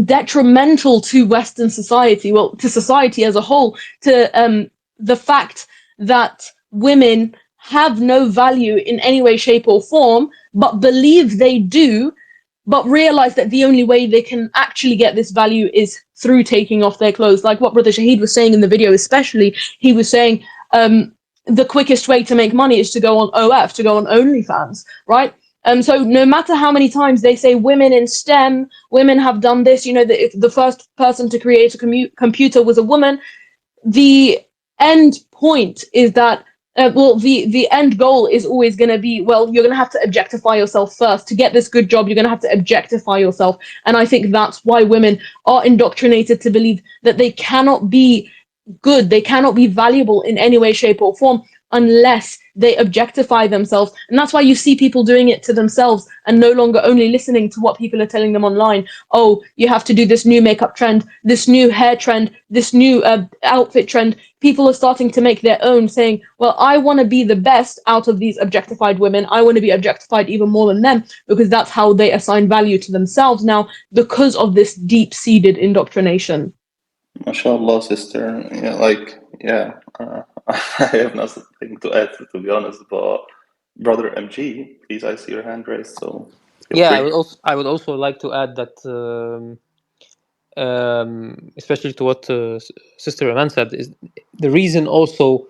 detrimental to Western society, well, to society as a whole, to the fact that women have no value in any way, shape, or form, but believe they do, but realize that the only way they can actually get this value is through taking off their clothes. Like what Brother Shahid was saying in the video, especially, he was saying the quickest way to make money is to go on OF, to go on OnlyFans, right? So no matter how many times they say women in STEM, women have done this, if the first person to create a computer was a woman, the end point is that the end goal is always going to be, well, you're going to have to objectify yourself first. To get this good job, you're going to have to objectify yourself. And I think that's why women are indoctrinated to believe that they cannot be good, they cannot be valuable in any way, shape, or form unless they objectify themselves. And that's why you see people doing it to themselves and no longer only listening to what people are telling them online. Oh, you have to do this new makeup trend, this new hair trend, this new outfit trend. People are starting to make their own, saying, well, I want to be the best out of these objectified women. I want to be objectified even more than them, because that's how they assign value to themselves now, because of this deep-seated indoctrination. MashaAllah, sister. I have nothing to add, to be honest, but Brother MG, please, I see your hand raised, so feel Yeah, free. I would also like to add that, especially to what Sister Iman said, is the reason also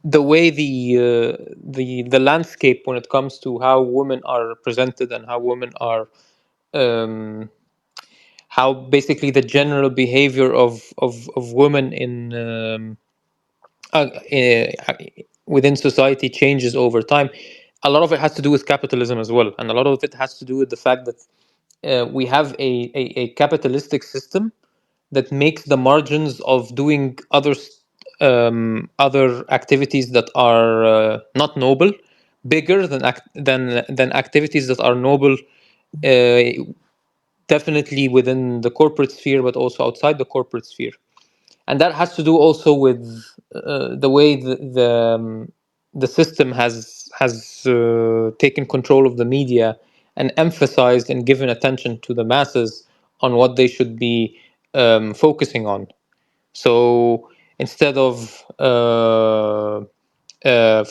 the way the landscape when it comes to how women are presented and how women are um, how basically the general behavior of women in uh, uh, within society changes over time. A lot of it has to do with capitalism as well, and a lot of it has to do with the fact that we have a capitalistic system that makes the margins of doing other activities that are not noble bigger than activities that are noble, uh, definitely within the corporate sphere, but also outside the corporate sphere. And that has to do also with the way the system has taken control of the media and emphasized and given attention to the masses on what they should be focusing on. So instead of, for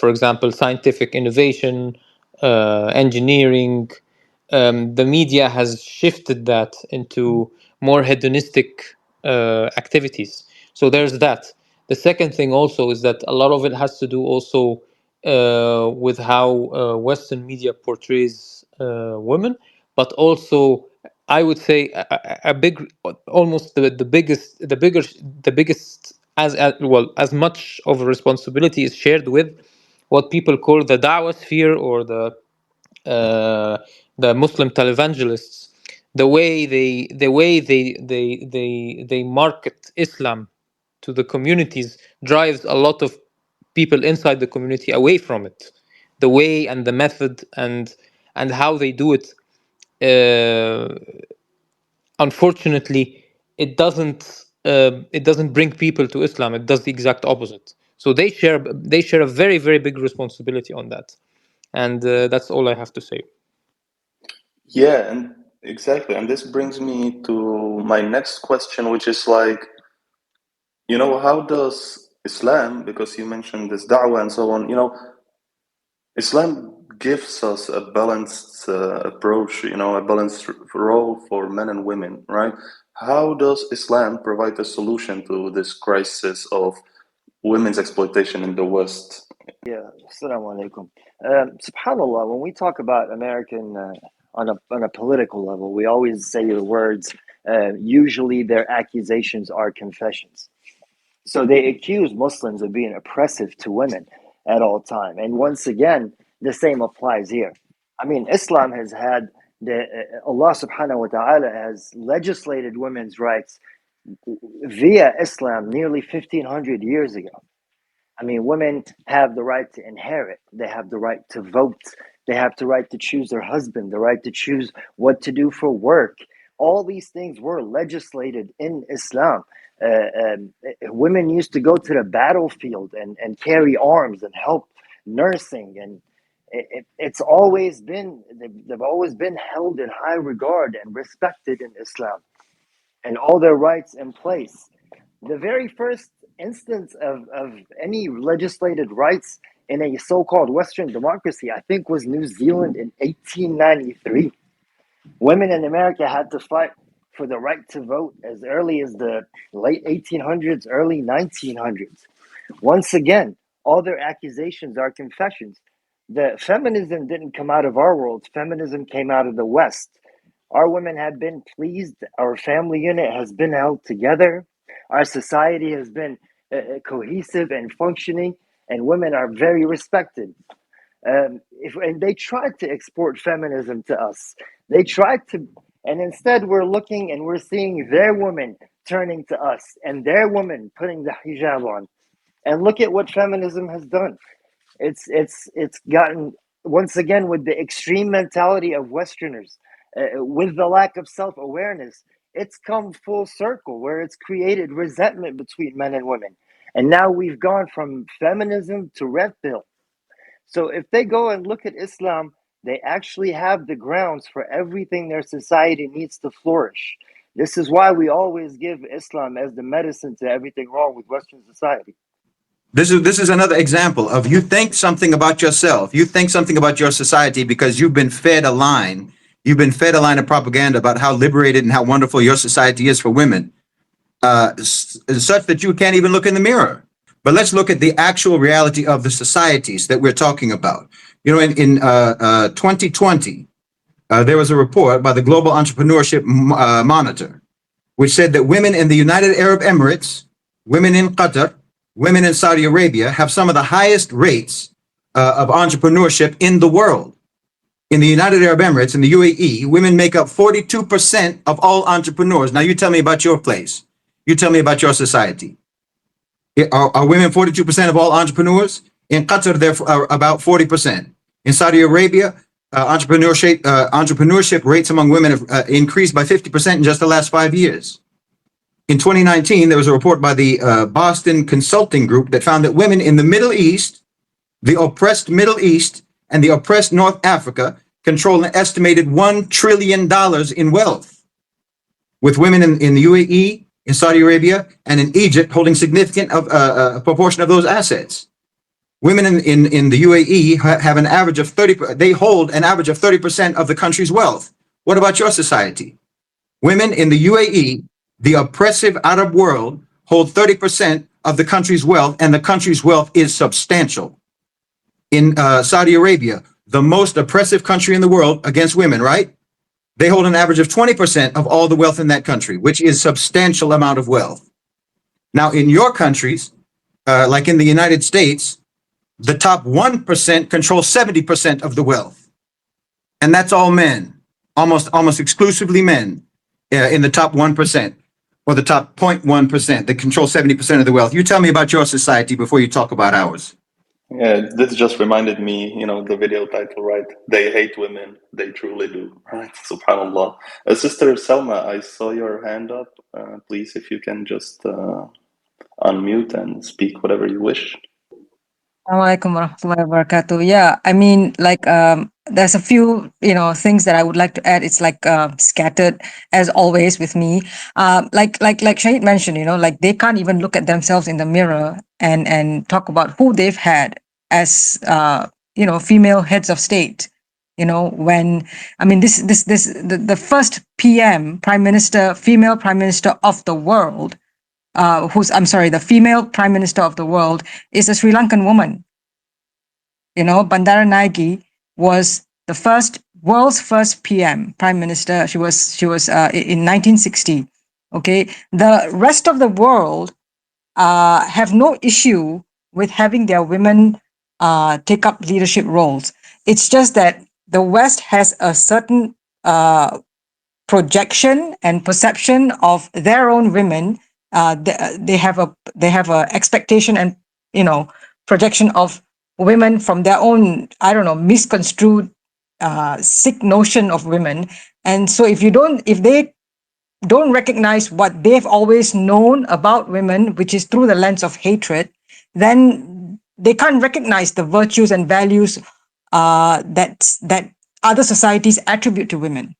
example, scientific innovation, engineering, the media has shifted that into more hedonistic activities. So there's that. The second thing also is that a lot of it has to do also with how Western media portrays women, but also I would say a big, almost the biggest, the biggest, as well as much of a responsibility is shared with what people call the da'wah sphere or uh, the Muslim televangelists. The way they market Islam to the communities drives a lot of people inside the community away from it. The way and the method and how they do it, uh, unfortunately, it doesn't bring people to Islam. It does the exact opposite. So they share a very very big responsibility on that, and that's all I have to say. Yeah, and exactly. And this brings me to my next question, which is like, how does Islam, because you mentioned this da'wah and so on, Islam gives us a balanced approach, a balanced role for men and women, right? How does Islam provide a solution to this crisis of women's exploitation in the West? Yeah, assalamu alaikum. SubhanAllah, when we talk about American on a political level, we always say the words, usually their accusations are confessions. So they accuse Muslims of being oppressive to women at all time. And once again, the same applies here. I mean, Islam has had Allah subhanahu wa ta'ala has legislated women's rights via Islam nearly 1500 years ago. I mean, women have the right to inherit, they have the right to vote, they have the right to choose their husband, the right to choose what to do for work. All these things were legislated in Islam. Women used to go to the battlefield and carry arms and help nursing, and it's always been they've always been held in high regard and respected in Islam, and all their rights in place. The very first instance of any legislated rights in a so-called Western democracy, I think, was New Zealand in 1893. Women in America had to fight for the right to vote as early as the late 1800s, early 1900s. Once again, all their accusations are confessions. The feminism didn't come out of our world. Feminism came out of the West. Our women have been pleased. Our family unit has been held together. Our society has been cohesive and functioning, and women are very respected. And they tried to export feminism to us. They tried to, and instead we're looking and we're seeing their women turning to us and their women putting the hijab on. And look at what feminism has done. It's gotten, once again, with the extreme mentality of Westerners, with the lack of self-awareness, it's come full circle where it's created resentment between men and women. And now we've gone from feminism to red pill. So if they go and look at Islam, they actually have the grounds for everything their society needs to flourish. This is why we always give Islam as the medicine to everything wrong with Western society. This is another example of you think something about yourself, you think something about your society because you've been fed a line. You've been fed a line of propaganda about how liberated and how wonderful your society is for women, such that you can't even look in the mirror. But let's look at the actual reality of the societies that we're talking about. You know, in 2020, there was a report by the Global Entrepreneurship Monitor, which said that women in the United Arab Emirates, women in Qatar, women in Saudi Arabia have some of the highest rates of entrepreneurship in the world. In the United Arab Emirates, in the UAE, women make up 42% of all entrepreneurs. Now, you tell me about your place. You tell me about your society. Are women 42% of all entrepreneurs? In Qatar, they're about 40%. In Saudi Arabia, entrepreneurship rates among women have increased by 50% in just the last 5 years. In 2019, there was a report by the Boston Consulting Group that found that women in the Middle East, the oppressed Middle East, and the oppressed North Africa control an estimated $1 trillion in wealth, with women in the UAE, in Saudi Arabia, and in Egypt holding significant proportion of those assets. Women in the UAE have an average of 30%, they hold an average of 30% of the country's wealth. What about your society? Women in the UAE, the oppressive Arab world, hold 30% of the country's wealth, and the country's wealth is substantial. In Saudi Arabia, the most oppressive country in the world against women, right? They hold an average of 20% of all the wealth in that country, which is substantial amount of wealth. Now, in your countries, like in the United States, the top 1% control 70% of the wealth. And that's all men, almost exclusively men in the top 1% or the top 0.1% that control 70% of the wealth. You tell me about your society before you talk about ours. Yeah, this just reminded me, the video title, right? They hate women. They truly do, right? Subhanallah. Sister Selma, I saw your hand up. Please, if you can just unmute and speak whatever you wish. Assalamualaikum warahmatullahi wabarakatuh. Yeah, I mean, like, there's a few, things that I would like to add. It's like scattered as always with me. Like Shahid mentioned, like they can't even look at themselves in the mirror and talk about who they've had as, female heads of state. When I mean, the first Prime Minister, female Prime Minister of the world. The female Prime Minister of the world is a Sri Lankan woman. Bandaranaike was the world's first Prime Minister. She was in 1960. Okay, the rest of the world have no issue with having their women take up leadership roles. It's just that the West has a certain projection and perception of their own women. They have a expectation and projection of women from their own, I don't know, misconstrued sick notion of women. And so if they don't recognize what they've always known about women, which is through the lens of hatred, then they can't recognize the virtues and values that other societies attribute to women,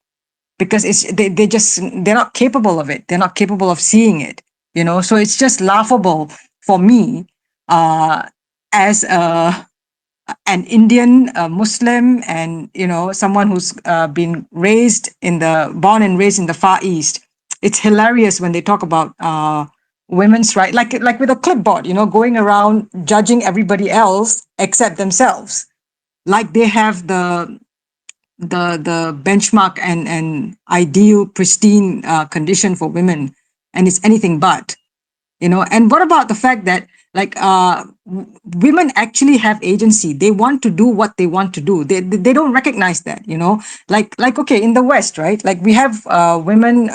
because they're not capable of it. They're not capable of seeing it. So it's just laughable for me as an Indian Muslim, and someone who's been born and raised in the Far East. It's hilarious when they talk about women's right, like with a clipboard, going around judging everybody else except themselves, like they have the benchmark and ideal pristine condition for women, and it's anything but. And what about the fact that women actually have agency? They want to do what they want to do. They don't recognize that. Like okay, in the West, right, like we have women.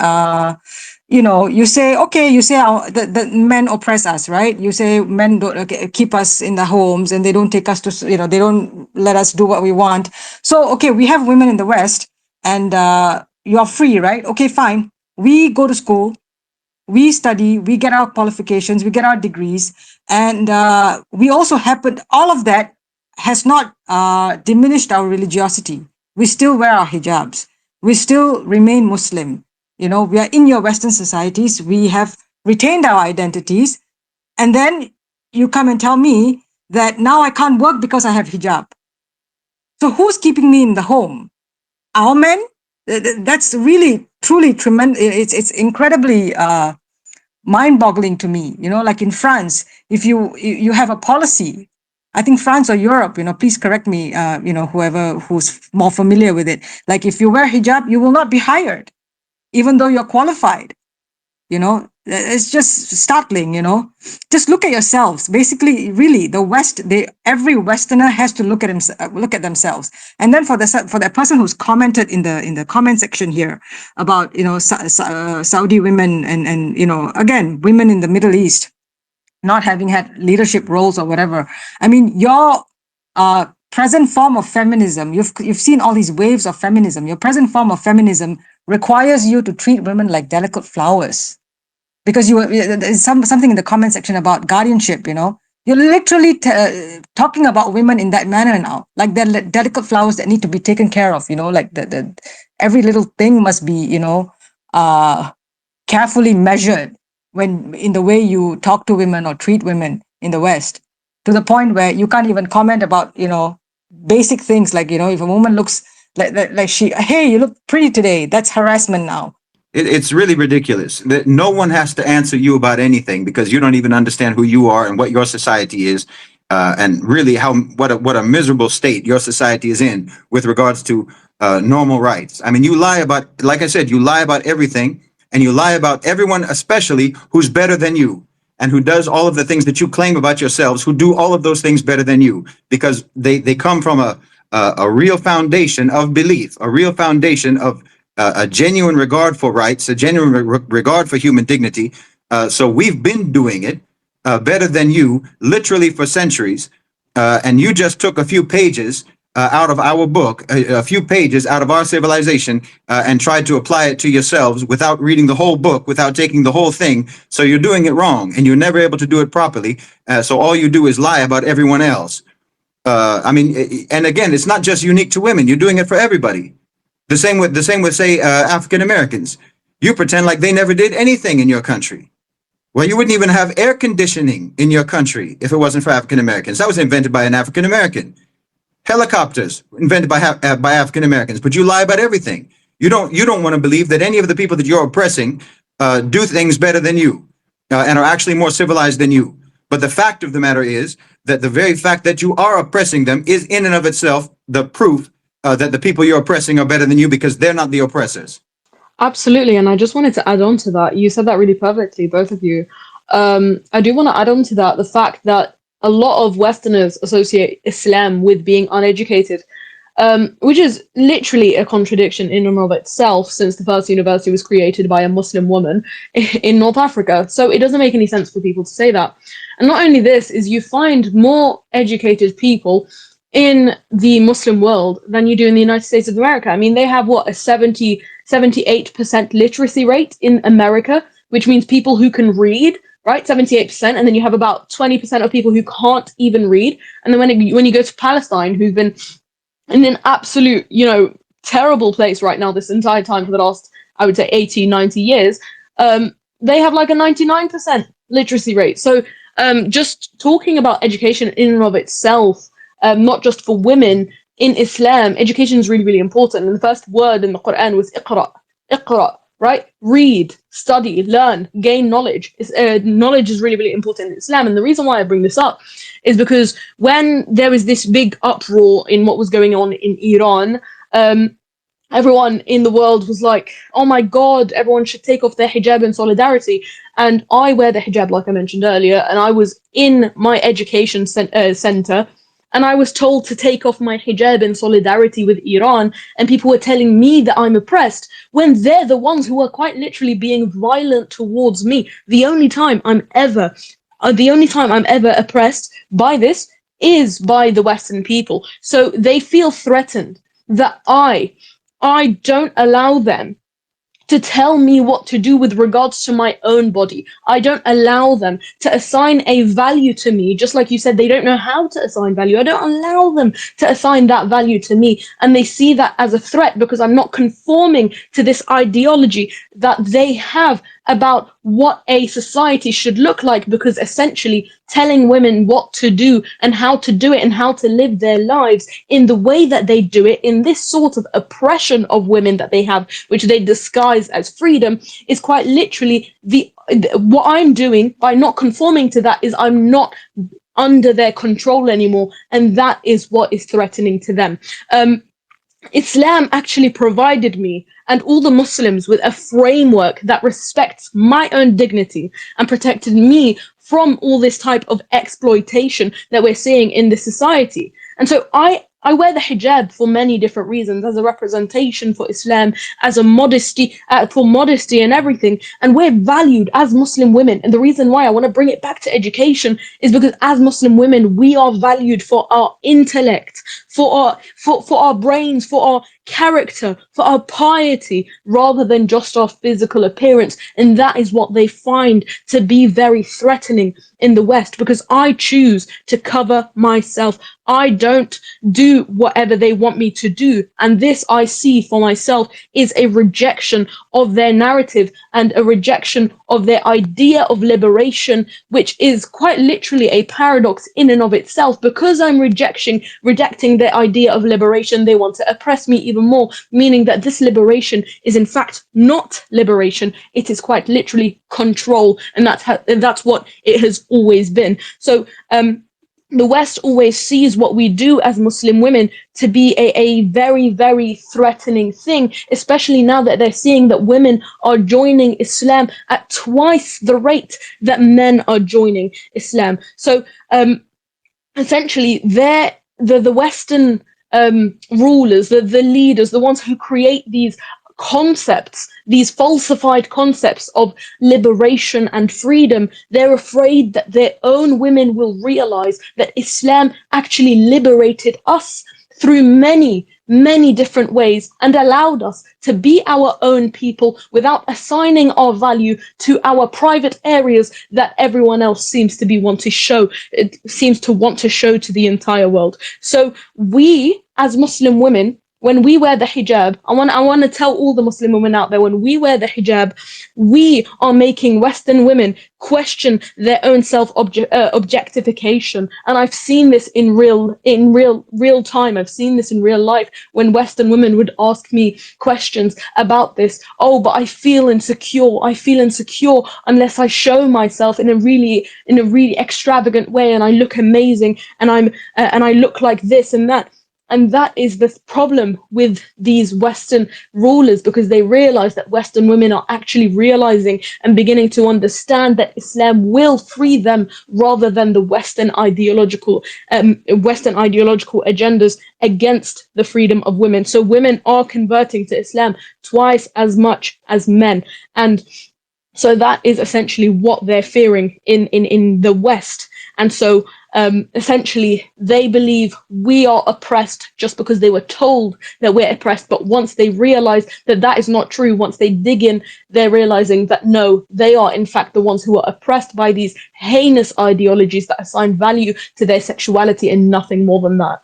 You say the men oppress us, right? You say men don't keep us in the homes, and they don't take us to, they don't let us do what we want. So okay, we have women in the West, and you're free, right? Okay, fine. We go to school, we study, we get our qualifications, we get our degrees, and we also all of that has not diminished our religiosity. We still wear our hijabs. We still remain Muslim. We are in your Western societies. We have retained our identities. And then you come and tell me that now I can't work because I have hijab. So who's keeping me in the home? Our men? That's really, truly tremendous. It's incredibly mind-boggling to me. Like in France, if you have a policy, I think France or Europe, please correct me, whoever who's more familiar with it. Like if you wear hijab, you will not be hired, even though you're qualified. It's just startling. Just look at yourselves. Basically, really, the West, every Westerner has to look at themselves. And then for that person who's commented in the comment section here about Saudi women and again, women in the Middle East not having had leadership roles or whatever. I mean, your present form of feminism, you've seen all these waves of feminism. Your present form of feminism requires you to treat women like delicate flowers. Because there's something in the comment section about guardianship, You're literally talking about women in that manner now. Like they're delicate flowers that need to be taken care of, like every little thing must be, carefully measured when in the way you talk to women or treat women in the West, to the point where you can't even comment about, basic things like, if a woman looks like hey, you look pretty today, that's harassment now. It's really ridiculous that no one has to answer you about anything because you don't even understand who you are and what your society is, and really what a miserable state your society is in with regards to normal rights. I mean, you lie about, like I said, you lie about everything, and you lie about everyone, especially who's better than you and who does all of the things that you claim about yourselves, who do all of those things better than you, because they come from a real foundation of belief, a real foundation of a genuine regard for rights, a genuine regard for human dignity. So we've been doing it better than you, literally for centuries. And you just took a few pages out of our book, a few pages out of our civilization, and tried to apply it to yourselves without reading the whole book, without taking the whole thing. So you're doing it wrong, and you're never able to do it properly. So all you do is lie about everyone else. I mean, and again, it's not just unique to women. You're doing it for everybody. The same with say African Americans. You pretend like they never did anything in your country. Well, you wouldn't even have air conditioning in your country if it wasn't for African Americans. That was invented by an African American. Helicopters invented by African Americans. But you lie about everything. You don't want to believe that any of the people that you're oppressing do things better than you and are actually more civilized than you. But the fact of the matter is that the very fact that you are oppressing them is in and of itself the proof that the people you're oppressing are better than you because they're not the oppressors. Absolutely, and I just wanted to add on to that. You said that really perfectly, both of you. I do want to add on to that the fact that a lot of Westerners associate Islam with being uneducated, which is literally a contradiction in and of itself, since the first university was created by a Muslim woman in North Africa. So it doesn't make any sense for people to say that. And not only this, is you find more educated people in the Muslim world than you do in the United States of America. I mean, they have a 78% literacy rate in America, which means people who can read, right? 78%. And then you have about 20% of people who can't even read. And then when you go to Palestine, who've been in an absolute, terrible place right now this entire time for the last, I would say, 80, 90 years, they have like a 99% literacy rate. So just talking about education in and of itself, not just for women, in Islam, education is really, really important. And the first word in the Quran was iqra, right? Read, study, learn, gain knowledge. Knowledge is really, really important in Islam. And the reason why I bring this up is because when there was this big uproar in what was going on in Iran, everyone in the world was like, oh my God, everyone should take off their hijab in solidarity. And I wear the hijab, like I mentioned earlier, and I was in my education center, and I was told to take off my hijab in solidarity with Iran, and people were telling me that I'm oppressed, when they're the ones who are quite literally being violent towards me. The only time I'm ever oppressed by this is by the Western people. So they feel threatened that I don't allow them to tell me what to do with regards to my own body. I don't allow them to assign a value to me, just like you said, they don't know how to assign value. I don't allow them to assign that value to me. And they see that as a threat because I'm not conforming to this ideology that they have about what a society should look like, because essentially telling women what to do and how to do it and how to live their lives in the way that they do it, in this sort of oppression of women that they have, which they disguise as freedom, is quite literally what I'm doing by not conforming to that is I'm not under their control anymore, and that is what is threatening to them. Islam actually provided me and all the Muslims with a framework that respects my own dignity and protected me from all this type of exploitation that we're seeing in this society. And so I wear the hijab for many different reasons, as a representation for Islam, as a modesty, for modesty and everything. And we're valued as Muslim women. And the reason why I want to bring it back to education is because as Muslim women, we are valued for our intellect, for our brains, for our character, for our piety, rather than just our physical appearance. And that is what they find to be very threatening in the West, because I choose to cover myself. I don't do whatever they want me to do. And this I see for myself is a rejection of their narrative and a rejection of their idea of liberation, which is quite literally a paradox in and of itself. Because I'm rejecting their idea of liberation, they want to oppress me even more, meaning that this liberation is in fact not liberation. It is quite literally control. And that's what it has always been. So, the West always sees what we do as Muslim women to be a very, very threatening thing, especially now that they're seeing that women are joining Islam at twice the rate that men are joining Islam. So essentially, the Western rulers, the leaders, the ones who create these concepts, these falsified concepts of liberation and freedom, they're afraid that their own women will realize that Islam actually liberated us through many, many different ways and allowed us to be our own people without assigning our value to our private areas that everyone else seems to want to show to the entire world. So we, as Muslim women, when we wear the hijab, I want to tell all the Muslim women out there, when we wear the hijab, we are making Western women question their own objectification. And I've seen this in real time. I've seen this in real life when Western women would ask me questions about this. Oh, but I feel insecure. I feel insecure unless I show myself in a really extravagant way, and I look amazing, and I look like this and that. And that is the problem with these Western rulers, because they realize that Western women are actually realizing and beginning to understand that Islam will free them rather than the Western ideological agendas against the freedom of women. So women are converting to Islam twice as much as men. And so that is essentially what they're fearing in the West. And so essentially they believe we are oppressed just because they were told that we're oppressed. But once they realize that that is not true, once they dig in, they're realizing that no, they are in fact the ones who are oppressed by these heinous ideologies that assign value to their sexuality and nothing more than that.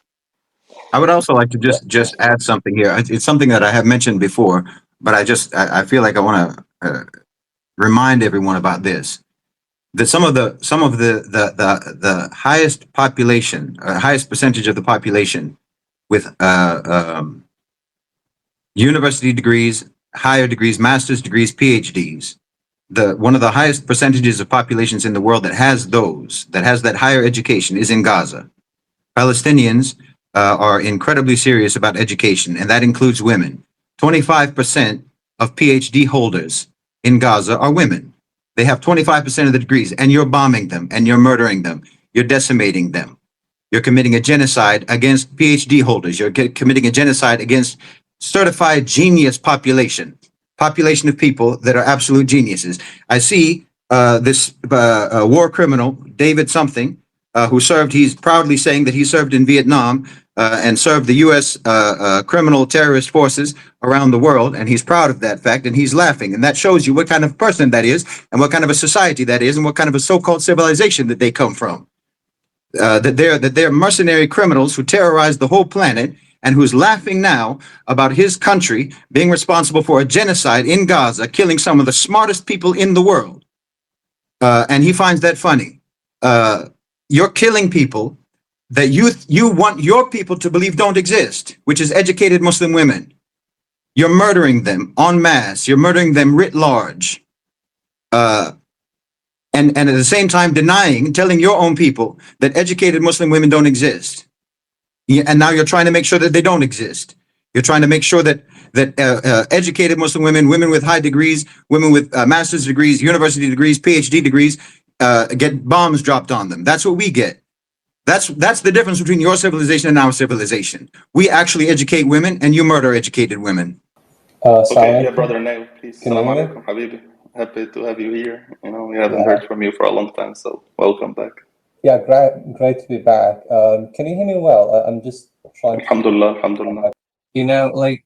I would also like to just add something here. It's something that I have mentioned before, but I feel like I want to remind everyone about this. That some of the highest population, highest percentage of the population with university degrees, higher degrees, master's degrees, PhDs, one of the highest percentages of populations in the world that has that higher education is in Gaza. Palestinians are incredibly serious about education, and that includes women. 25% of PhD holders in Gaza are women. They have 25% of the degrees, and you're bombing them, and you're murdering them. You're decimating them. You're committing a genocide against PhD holders. You're committing a genocide against certified genius population of people that are absolute geniuses. I see this war criminal, David something, he's proudly saying that he served in Vietnam and served the U.S. Criminal terrorist forces around the world, and he's proud of that fact, and he's laughing. And that shows you what kind of person that is, and what kind of a society that is, and what kind of a so-called civilization that they come from. That they're mercenary criminals who terrorize the whole planet, and who's laughing now about his country being responsible for a genocide in Gaza, killing some of the smartest people in the world. And he finds that funny. you're killing people that you want your people to believe don't exist, which is educated Muslim women. You're murdering them en masse. You're murdering them writ large. And at the same time denying, telling your own people that educated Muslim women don't exist. And now you're trying to make sure that they don't exist. You're trying to make sure that educated Muslim women, women with high degrees, women with master's degrees, university degrees, PhD degrees, get bombs dropped on them. That's what we get. That's the difference between your civilization and our civilization. We actually educate women, and you murder educated women. Okay, yeah, brother Nail, please. Can you Salam hear me? alaikum, Habibi. Happy to have you here. You know, we haven't heard from you for a long time, so welcome back. Yeah, great to be back. Can you hear me well? I'm just trying to... Alhamdulillah, alhamdulillah. You know, like,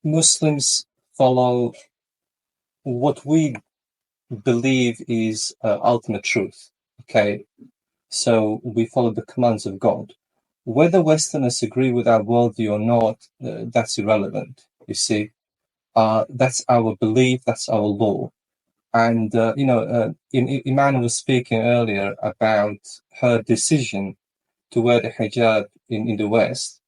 Muslims follow what we believe is ultimate truth, okay? So we follow the commands of God. Whether Westerners agree with our worldview or not, that's irrelevant, you see. That's our belief, that's our law. And, Iman was speaking earlier about her decision to wear the hijab in the West.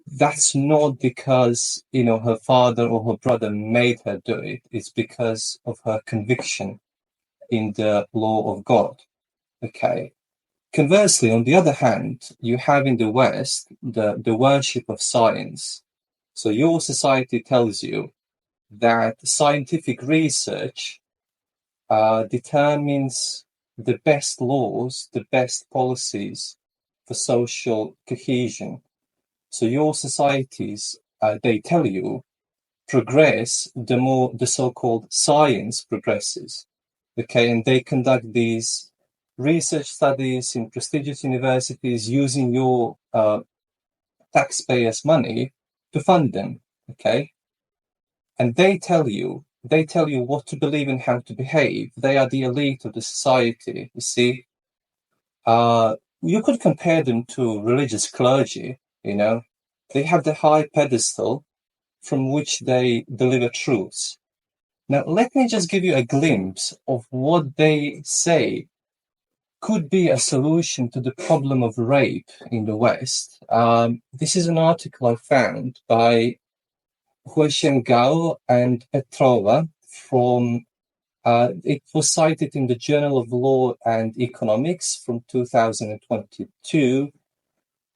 That's not because, her father or her brother made her do it. It's because of her conviction in the law of God. Okay. Conversely, on the other hand, you have in the West the worship of science. So your society tells you that scientific research determines the best laws, the best policies for social cohesion. So your societies, they tell you, progress the more the so-called science progresses. Okay, and they conduct these research studies in prestigious universities using your taxpayers' money to fund them. Okay, and they tell you what to believe and how to behave. They are the elite of the society. You see, you could compare them to religious clergy. They have the high pedestal from which they deliver truths. Now, let me just give you a glimpse of what they say could be a solution to the problem of rape in the West. This is an article I found by Hueshengao and Petrova from, it was cited in the Journal of Law and Economics from 2022.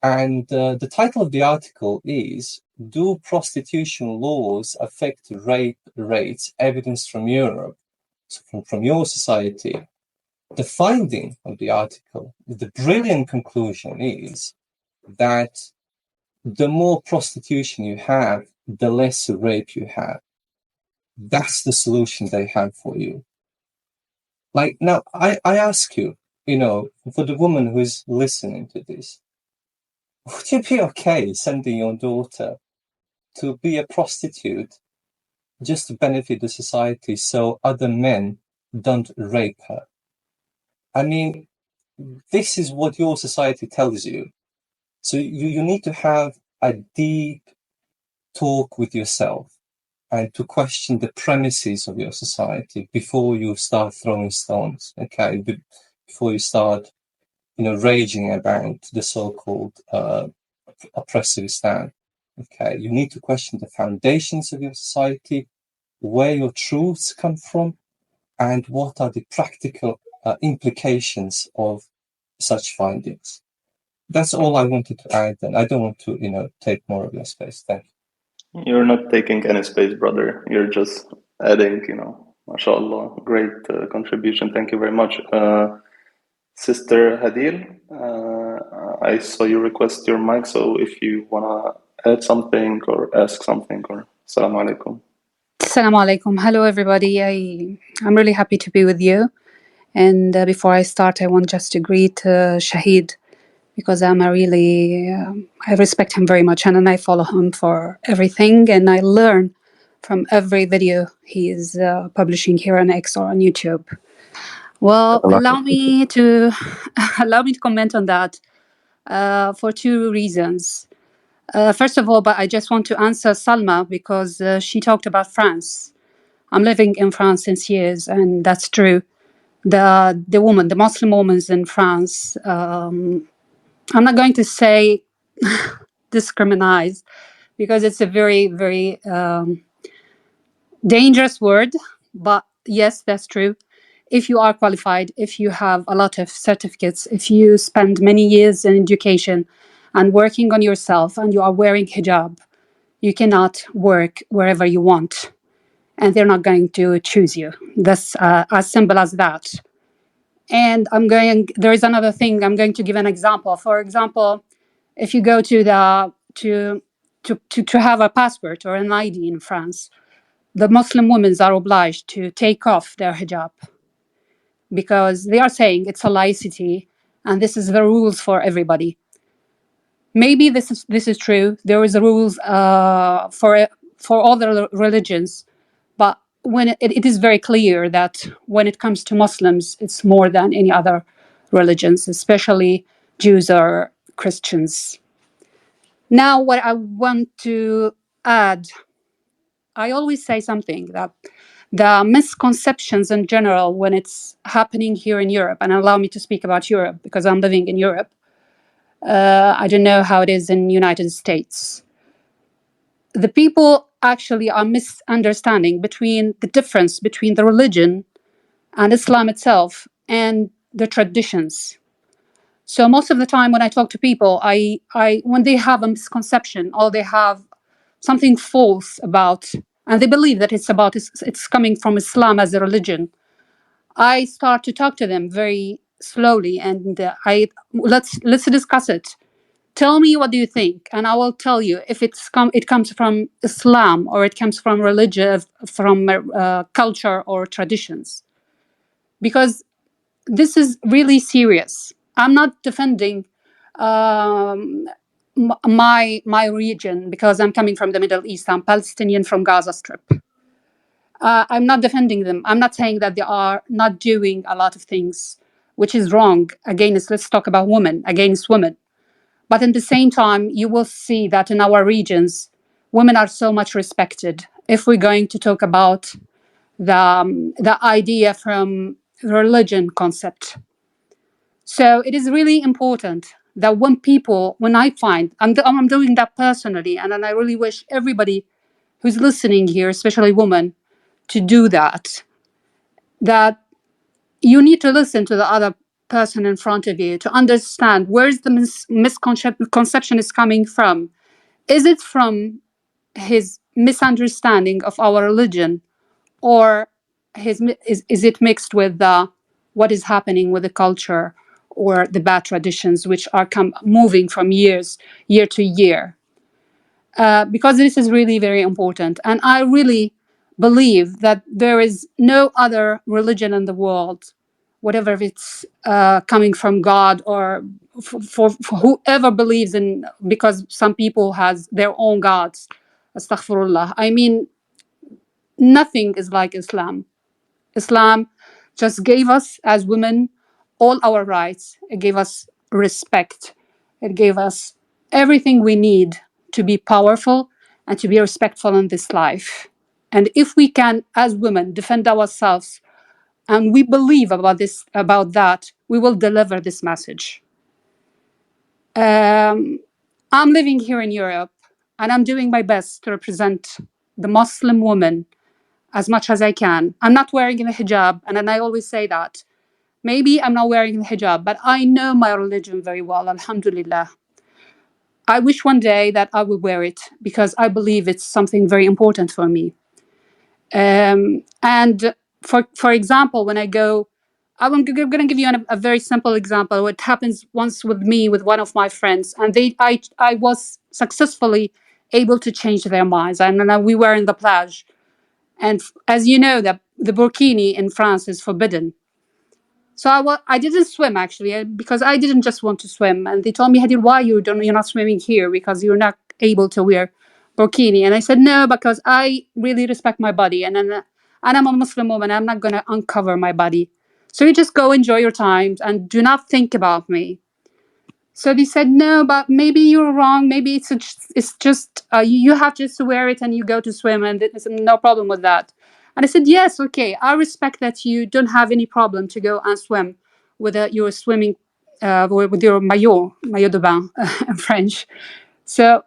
And the title of the article is, Do Prostitution Laws Affect Rape Rates? Evidence from Europe, so from your society. The finding of the article, the brilliant conclusion is that the more prostitution you have, the less rape you have. That's the solution they have for you. Like, now, I ask you, for the woman who is listening to this, would you be okay sending your daughter to be a prostitute just to benefit the society so other men don't rape her? I mean, this is what your society tells you. So you need to have a deep talk with yourself and to question the premises of your society before you start throwing stones, okay? Before you start, raging about the so-called oppressive Islam. Okay, you need to question the foundations of your society, where your truths come from, and what are the practical implications of such findings. That's all I wanted to add, and I don't want to, take more of your space. Thank you. You're not taking any space, brother. You're just adding, mashallah, great contribution. Thank you very much. Sister Hadil, I saw you request your mic, so if you want to add something or ask something, or Assalamu alaikum. Assalamu alaikum. Hello, everybody. I'm really happy to be with you. And before I start, I want just to greet Shahid, because I respect him very much, and I follow him for everything, and I learn from every video he is publishing here on X or on YouTube. Well, allow me to comment on that for two reasons. First of all, but I just want to answer Salma because she talked about France. I'm living in France since years, and that's true. the Muslim women in France. I'm not going to say discriminate because it's a very, very dangerous word, but yes, that's true. If you are qualified, if you have a lot of certificates, if you spend many years in education and working on yourself and you are wearing hijab, you cannot work wherever you want and they're not going to choose you. That's as simple as that. And there is another thing, I'm going to give an example. For example, if you go to have a passport or an ID in France, the Muslim women are obliged to take off their hijab because they are saying it's a laicity and this is the rules for everybody. Maybe this is true. There is rules for other religions, but when it is very clear that when it comes to Muslims, it's more than any other religions, especially Jews or Christians. Now, what I want to add, I always say something that the misconceptions in general when it's happening here in Europe, and allow me to speak about Europe because I'm living in Europe. I don't know how it is in United States. The people actually are misunderstanding between the difference between the religion and Islam itself and the traditions. So most of the time when I talk to people, I when they have a misconception or they have something false about, and they believe that it's coming from Islam as a religion, I start to talk to them very slowly and let's discuss it. Tell me what do you think, and I will tell you if it comes from Islam or it comes from religion, from culture or traditions, because this is really serious. I'm not defending my region because I'm coming from the Middle East. I'm Palestinian from Gaza Strip. I'm not defending them. I'm not saying that they are not doing a lot of things, which is wrong. Against, let's talk about women, against women. But at the same time, you will see that in our regions, women are so much respected. If we're going to talk about the idea from religion concept. So it is really important that when I find, I'm doing that personally, and I really wish everybody who's listening here, especially women, to do that you need to listen to the other person in front of you to understand where's the misconception is coming from. Is it from his misunderstanding of our religion, or is it mixed with what is happening with the culture or the bad traditions which are moving from year to year? Because this is really very important. And I really believe that there is no other religion in the world, whatever if it's coming from God or for whoever believes in, because some people has their own gods. Astaghfirullah. I mean, nothing is like Islam. Islam just gave us as women all our rights. It gave us respect. It gave us everything we need to be powerful and to be respectful in this life. And if we can, as women, defend ourselves and we believe about that, we will deliver this message. I'm living here in Europe and I'm doing my best to represent the Muslim woman as much as I can. I'm not wearing a hijab, and I always say that. Maybe I'm not wearing the hijab, but I know my religion very well, alhamdulillah. I wish one day that I would wear it because I believe it's something very important for me. And for example, when I go, I'm going to give you a very simple example. What happens once with me, with one of my friends, and I was successfully able to change their minds. And we were in the plage. And as you know, the burkini in France is forbidden. So I didn't swim actually because I didn't just want to swim. And they told me, Hadir, why you're not swimming here because you're not able to wear burkini. And I said, no, because I really respect my body. And I'm a Muslim woman. I'm not going to uncover my body. So you just go enjoy your time and do not think about me. So they said, no, but maybe you're wrong. Maybe it's just you have just to wear it and you go to swim and there's no problem with that. And I said, yes, okay, I respect that you don't have any problem to go and swim with your swimming, with your maillot de bain in French. So,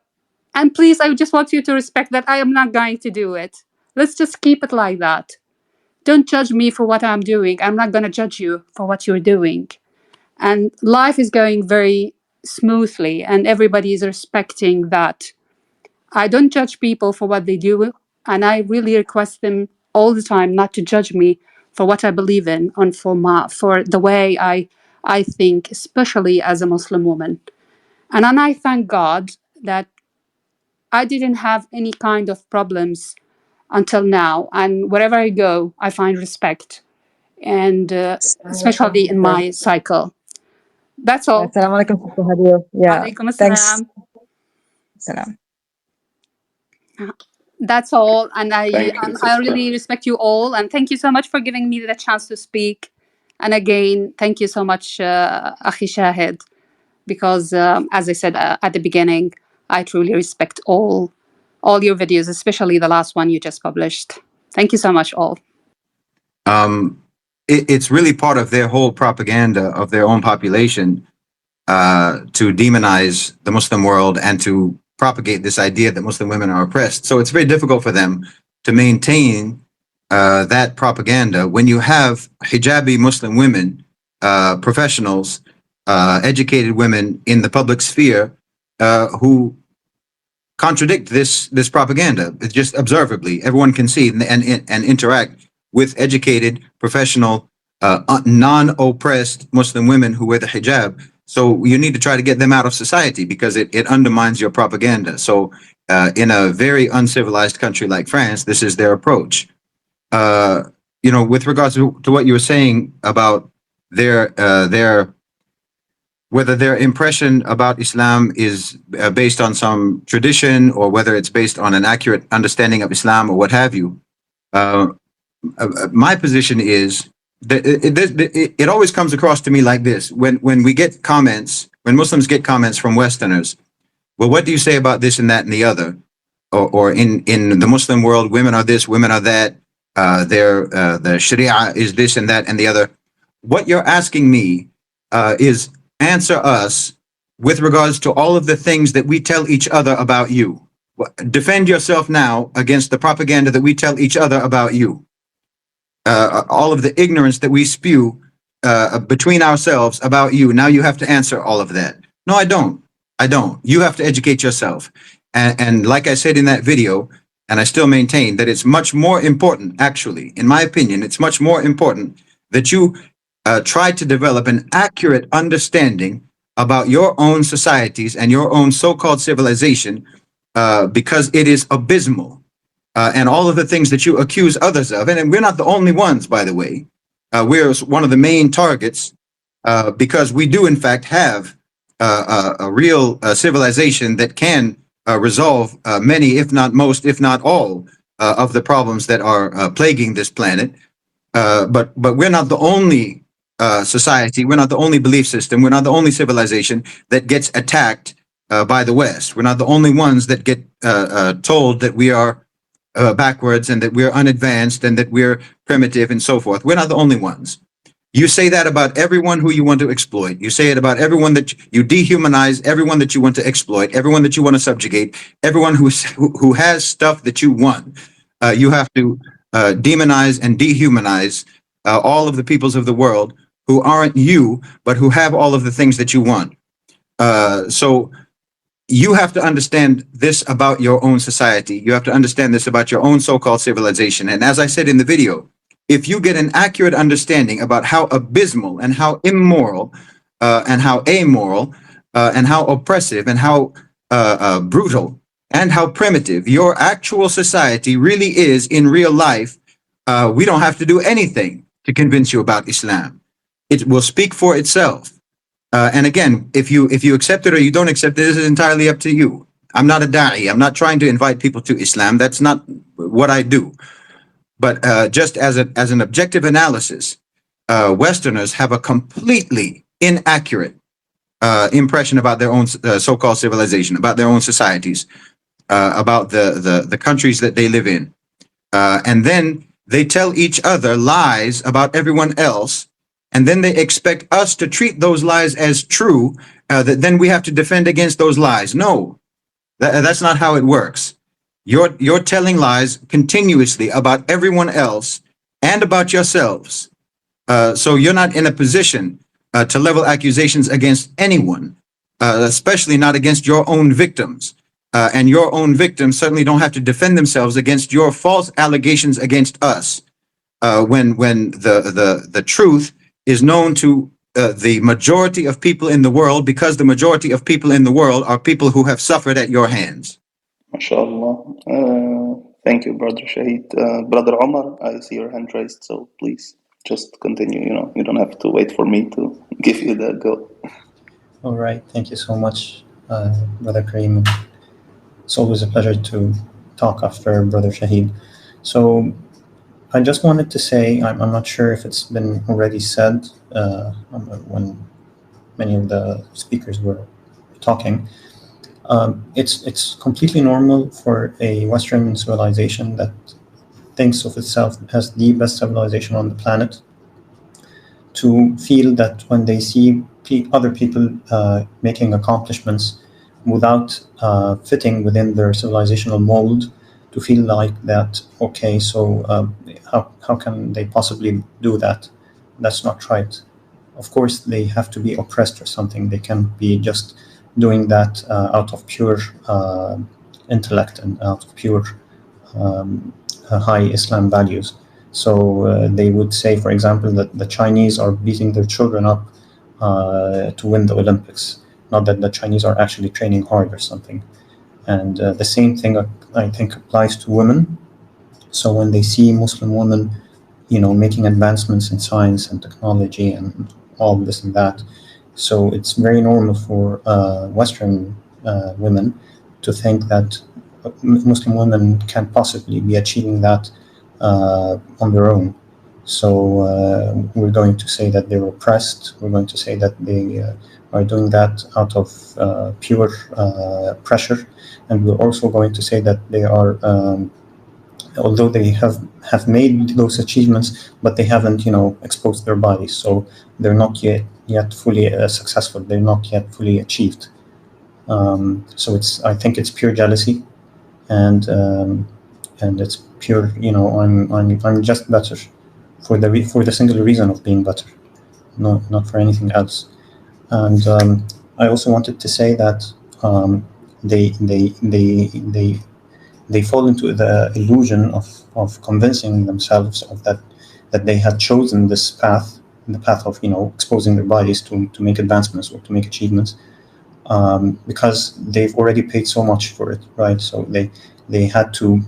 and please, I just want you to respect that I am not going to do it. Let's just keep it like that. Don't judge me for what I'm doing. I'm not going to judge you for what you're doing. And life is going very smoothly, and everybody is respecting that. I don't judge people for what they do, and I really request them all the time not to judge me for what I believe in and for the way I think, especially as a Muslim woman. And then I thank God that I didn't have any kind of problems until now, and wherever I go, I find respect, and especially in my cycle. That's all. Assalamualaikum, Sister Hadia. Yeah. Alaikum Thanks. assalam. Salam. That's all, and Thank you, I sister. really respect you all, and thank you so much for giving me the chance to speak. And again, thank you so much, Akhi Shahid, because as I said at the beginning, I truly respect all your videos, especially the last one you just published. Thank you so much, all. It's really part of their whole propaganda of their own population to demonize the Muslim world and to propagate this idea that Muslim women are oppressed. So it's very difficult for them to maintain that propaganda when you have hijabi Muslim women, professionals, educated women in the public sphere who contradict this propaganda. Just observably, everyone can see and interact with educated, professional, non-oppressed Muslim women who wear the hijab. So you need to try to get them out of society because it undermines your propaganda. So in a very uncivilized country like France, this is their approach. With regards to what you were saying about their whether their impression about Islam is based on some tradition or whether it's based on an accurate understanding of Islam or what have you. My position is that it always comes across to me like this. When we get comments, when Muslims get comments from Westerners, well, what do you say about this and that and the other? Or in the Muslim world, women are this, women are that. The Sharia is this and that and the other. What you're asking me is answer us with regards to all of the things that we tell each other about you. Defend yourself now against the propaganda that we tell each other about you. All of the ignorance that we spew between ourselves about you. Now you have to answer all of that. No, I don't. You have to educate yourself. And like I said in that video, and I still maintain that it's much more important, actually, in my opinion, it's much more important that you try to develop an accurate understanding about your own societies and your own so-called civilization because it is abysmal. And all of the things that you accuse others of, and we're not the only ones, by the way. We're one of the main targets because we do, in fact, have a real civilization that can resolve many, if not most, if not all, of the problems that are plaguing this planet. But we're not the only society. We're not the only belief system. We're not the only civilization that gets attacked by the West. We're not the only ones that get told that we are backwards and that we're unadvanced and that we're primitive and so forth. We're not the only ones. You say that about everyone who you want to exploit. You say it about everyone that you dehumanize, everyone that you want to exploit, everyone that you want to subjugate, everyone who has stuff that you want. You have to demonize and dehumanize all of the peoples of the world who aren't you, but who have all of the things that you want. So you have to understand this about your own society. You have to understand this about your own so-called civilization. And as I said in the video, if you get an accurate understanding about how abysmal and how immoral and how amoral and how oppressive and how brutal and how primitive your actual society really is in real life, we don't have to do anything to convince you about Islam. It will speak for itself. And again, if you accept it or you don't accept it, this is entirely up to you. I'm not a da'i. I'm not trying to invite people to Islam. That's not what I do. But just as an objective analysis, Westerners have a completely inaccurate impression about their own so-called civilization, about their own societies, about the countries that they live in. And then they tell each other lies about everyone else, and then they expect us to treat those lies as true, that then we have to defend against those lies. No, that's not how it works. You're telling lies continuously about everyone else and about yourselves. So you're not in a position to level accusations against anyone, especially not against your own victims. And your own victims certainly don't have to defend themselves against your false allegations against us. When the truth is known to the majority of people in the world, because the majority of people in the world are people who have suffered at your hands. MashaAllah. Thank you, Brother Shahid. Brother Omar, I see your hand raised, so please just continue. You don't have to wait for me to give you the go. All right, thank you so much, Brother Kareem. It's always a pleasure to talk after Brother Shahid. So I just wanted to say, I'm not sure if it's been already said when many of the speakers were talking. It's completely normal for a Western civilization that thinks of itself as the best civilization on the planet to feel that when they see other people making accomplishments without fitting within their civilizational mold, to feel like that, okay, so how can they possibly do that? That's not right. Of course, they have to be oppressed or something. They can't be just doing that out of pure intellect and out of pure high Islam values. So they would say, for example, that the Chinese are beating their children up to win the Olympics, not that the Chinese are actually training hard or something. And the same thing, I think, applies to women. So when they see Muslim women, making advancements in science and technology and all this and that, so it's very normal for Western women to think that Muslim women can't possibly be achieving that on their own. So we're going to say that they're oppressed. We're going to say that they are doing that out of pure pressure. And we're also going to say that they are, although they have made those achievements, but they haven't, exposed their bodies. So they're not yet fully successful. They're not yet fully achieved. So I think it's pure jealousy, and it's pure, I'm just better for the single reason of being better, not for anything else. And I also wanted to say that they fall into the illusion of convincing themselves of that they had chosen this path, the path of exposing their bodies to make advancements or to make achievements, because they've already paid so much for it, right? So they had to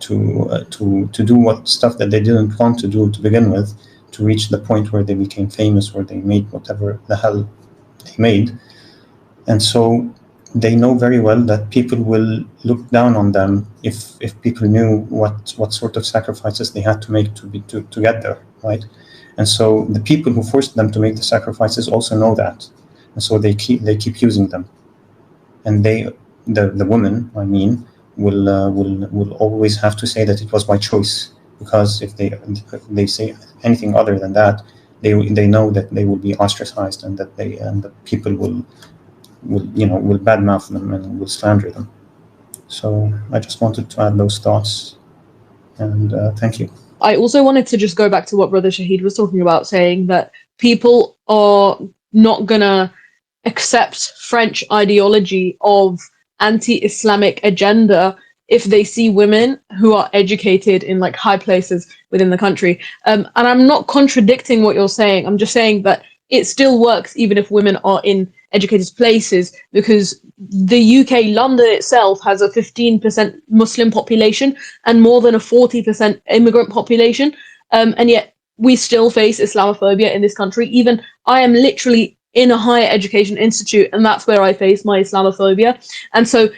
do what stuff that they didn't want to do to begin with, to reach the point where they became famous, where they made whatever the hell they made. And so they know very well that people will look down on them if people knew what sort of sacrifices they had to make to get there, right? And so the people who forced them to make the sacrifices also know that, and so they keep using them. And the women, I mean, will always have to say that it was by choice, because if they say anything other than that, they know that they will be ostracized, and that the people will badmouth them and will slander them. So I just wanted to add those thoughts, and thank you. I also wanted to just go back to what Brother Shahid was talking about, saying that people are not gonna accept French ideology of anti-Islamic agenda if they see women who are educated in like high places within the country. And I'm not contradicting what you're saying. I'm just saying that it still works even if women are in educated places, because the UK, London itself, has a 15% Muslim population and more than a 40% immigrant population. And yet we still face Islamophobia in this country. Even I am literally in a higher education institute, and that's where I face my Islamophobia. And so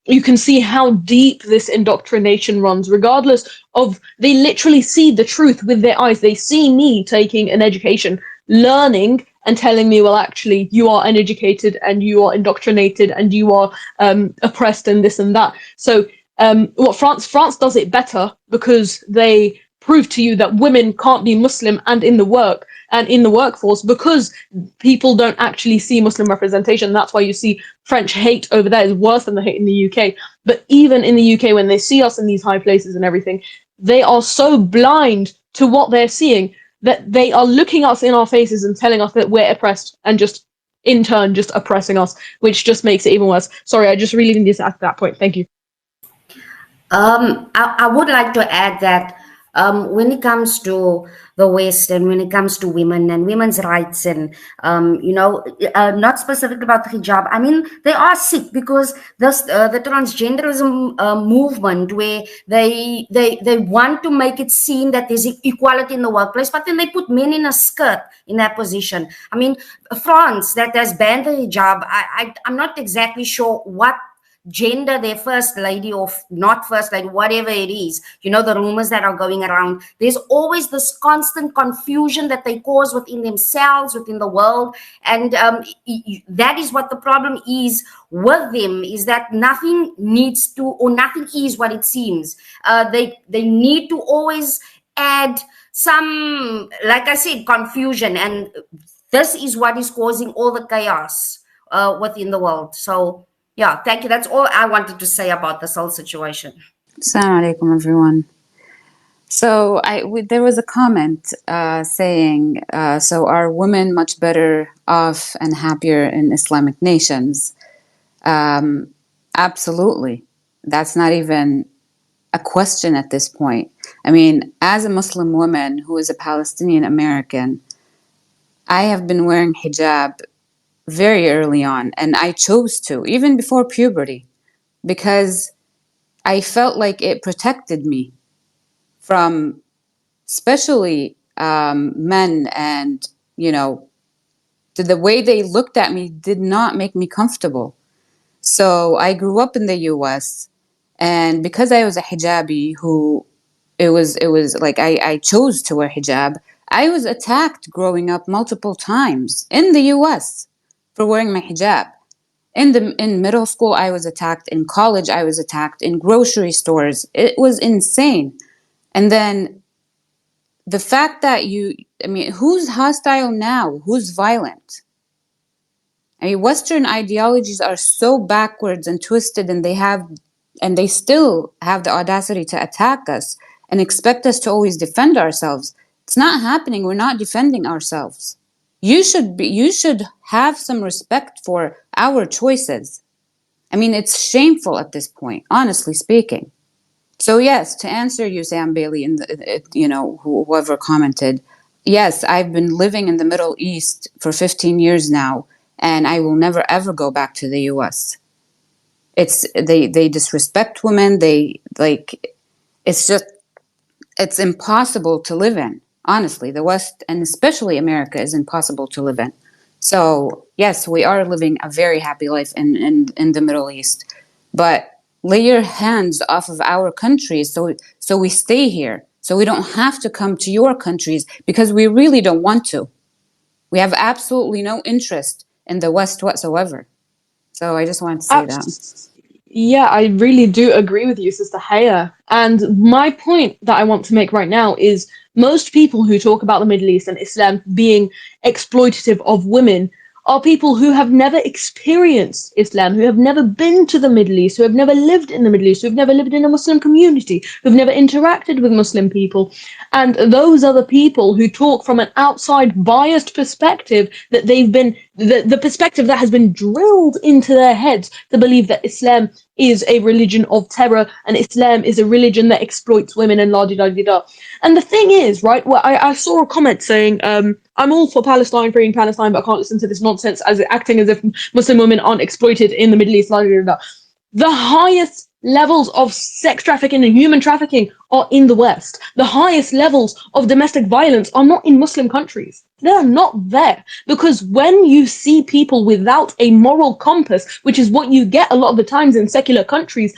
you can see how deep this indoctrination runs, regardless of, they literally see the truth with their eyes. They see me taking an education, learning, and telling me, well, actually, you are uneducated and you are indoctrinated and you are oppressed and this and that. So what France does it better, because they prove to you that women can't be Muslim and in the workforce because people don't actually see Muslim representation. That's why you see French hate over there is worse than the hate in the UK. But even in the UK, when they see us in these high places and everything, they are so blind to what they're seeing that they are looking us in our faces and telling us that we're oppressed and just in turn just oppressing us, which just makes it even worse. Sorry, I just really needed to add that point. Thank you. I would like to add that when it comes to the West and when it comes to women and women's rights and, not specific about the hijab, I mean, they are sick because the transgenderism movement where they want to make it seem that there's equality in the workplace, but then they put men in a skirt in that position. I mean, France that has banned the hijab, I'm not exactly sure what gender their first lady or not first lady, whatever it is, the rumors that are going around, there's always this constant confusion that they cause within themselves, within the world. And that is what the problem is with them, is that nothing needs to, or nothing is what it seems. They need to always add some, like I said, confusion, and this is what is causing all the chaos within the world. So yeah, thank you. That's all I wanted to say about this whole situation. Assalamu alaikum, everyone. So there was a comment saying, so are women much better off and happier in Islamic nations? Absolutely. That's not even a question at this point. I mean, as a Muslim woman who is a Palestinian American, I have been wearing hijab very early on, and I chose to, even before puberty, because I felt like it protected me from especially men, and, the way they looked at me did not make me comfortable. So I grew up in the US, and because I was a hijabi who, it was like I chose to wear hijab, I was attacked growing up multiple times in the US for wearing my hijab. In middle school, I was attacked. In college, I was attacked. In grocery stores, it was insane. And then the fact that who's hostile now? Who's violent? I mean, Western ideologies are so backwards and twisted, and they still have the audacity to attack us and expect us to always defend ourselves. It's not happening. We're not defending ourselves. You should have some respect for our choices. I mean, it's shameful at this point, honestly speaking. So yes, to answer you, Sam Bailey, and whoever commented, yes, I've been living in the Middle East for 15 years now, and I will never ever go back to the U.S. They disrespect women. It's impossible to live in. Honestly, the West, and especially America, is impossible to live in. So yes, we are living a very happy life in the Middle East, but lay your hands off of our countries so we stay here, so we don't have to come to your countries, because we really don't want to. We have absolutely no interest in the West whatsoever. So I just wanted to say that. Yeah, I really do agree with you, Sister Haya. And my point that I want to make right now is most people who talk about the Middle East and Islam being exploitative of women are people who have never experienced Islam, who have never been to the Middle East, who have never lived in the Middle East, who have never lived in a Muslim community, who have never interacted with Muslim people. And those are the people who talk from an outside biased perspective, that they've been, the perspective that has been drilled into their heads to believe that Islam is a religion of terror and Islam is a religion that exploits women and la-di-da-di-da. And the thing is, right, well, I saw a comment saying, I'm all for Palestine, freeing Palestine, but I can't listen to this nonsense as acting as if Muslim women aren't exploited in the Middle East, la-di-da-di-da. The highest levels of sex trafficking and human trafficking are in the West. The highest levels of domestic violence are not in Muslim countries. They're not there. Because when you see people without a moral compass, which is what you get a lot of the times in secular countries,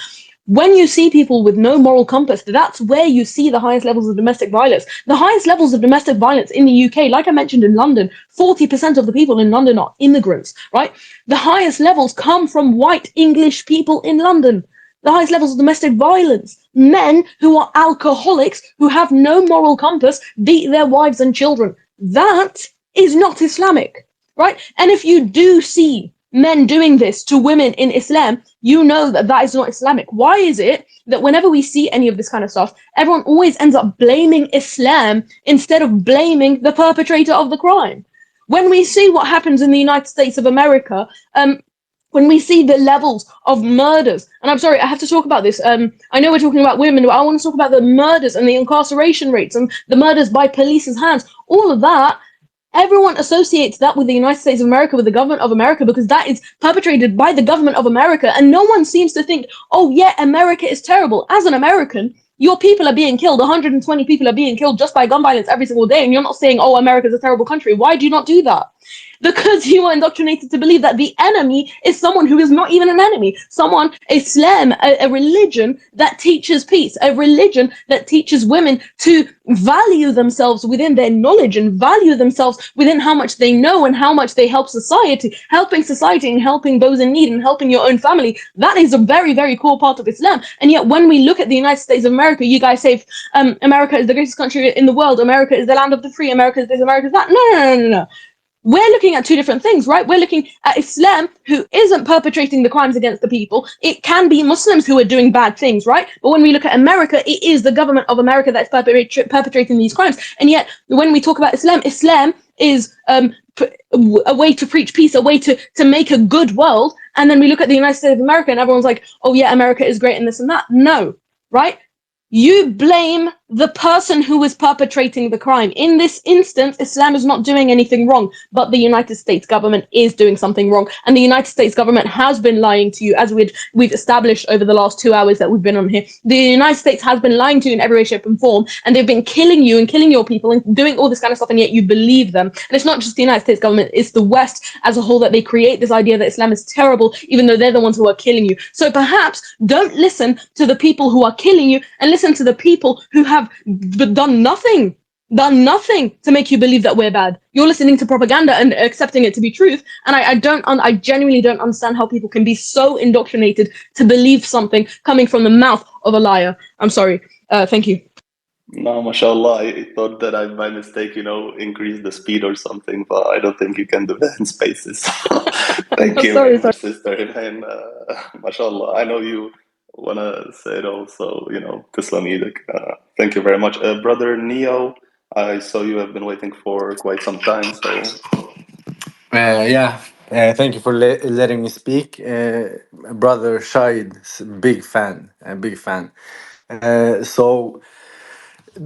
when you see people with no moral compass, that's where you see the highest levels of domestic violence. The highest levels of domestic violence in the UK, like I mentioned in London, 40% of the people in London are immigrants, right? The highest levels come from white English people in London. the highest levels of domestic violence. Men who are alcoholics, who have no moral compass, beat their wives and children. That is not Islamic, right? And if you do see men doing this to women in Islam, you know that that is not Islamic. Why is it that whenever we see any of this kind of stuff, everyone always ends up blaming Islam instead of blaming the perpetrator of the crime? When we see what happens in the United States of America, when we see the levels of murders, and I'm sorry, I have to talk about this. I know we're talking about women, but I want to talk about the murders and the incarceration rates and the murders by police's hands. All of that, everyone associates that with the United States of America, with the government of America, because that is perpetrated by the government of America, and no one seems to think, oh yeah, America is terrible. As an American, your people are being killed. 120 people are being killed just by gun violence every single day, and you're not saying, oh, America's a terrible country. Why do you not do that? Because you are indoctrinated to believe that the enemy is someone who is not even an enemy. Someone, Islam, a religion that teaches peace, a religion that teaches women to value themselves within their knowledge and value themselves within how much they know and how much they help society, helping society and helping those in need and helping your own family. That is a very, very core part of Islam. And yet when we look at the United States of America, you guys say, America is the greatest country in the world. America is the land of the free. America is this, America is that. No. We're looking at two different things, right? We're looking at Islam, who isn't perpetrating the crimes against the people. It can be Muslims who are doing bad things, right? But when we look at America, it is the government of America that's perpetrating these crimes. And yet, when we talk about Islam, Islam is a way to preach peace, a way to make a good world. And then we look at the United States of America, and everyone's like, oh yeah, America is great in this and that. No, right? You blame the person who is perpetrating the crime. In this instance, Islam is not doing anything wrong, but the United States government is doing something wrong. And the United States government has been lying to you, as we've established over the last 2 hours that we've been on here. The United States has been lying to you in every way, shape, and form, and they've been killing you and killing your people and doing all this kind of stuff, and yet you believe them. And it's not just the United States government, it's the West as a whole that they create this idea that Islam is terrible, even though they're the ones who are killing you. So perhaps don't listen to the people who are killing you and listen to the people who have done nothing to make you believe that we're bad. You're listening to propaganda and accepting it to be truth. And I genuinely don't understand how people can be so indoctrinated to believe something coming from the mouth of a liar. I'm sorry. Thank you. No, mashallah, I thought that I, by mistake, increased the speed or something, but I don't think you can do that in spaces. Thank you Sorry. very much, sister. And mashallah, I know you want to say it also, Tislam Edik. Thank you very much. Brother Neo, I saw you have been waiting for quite some time, so Yeah, thank you for letting me speak. Brother Shahid, big fan, a big fan. So,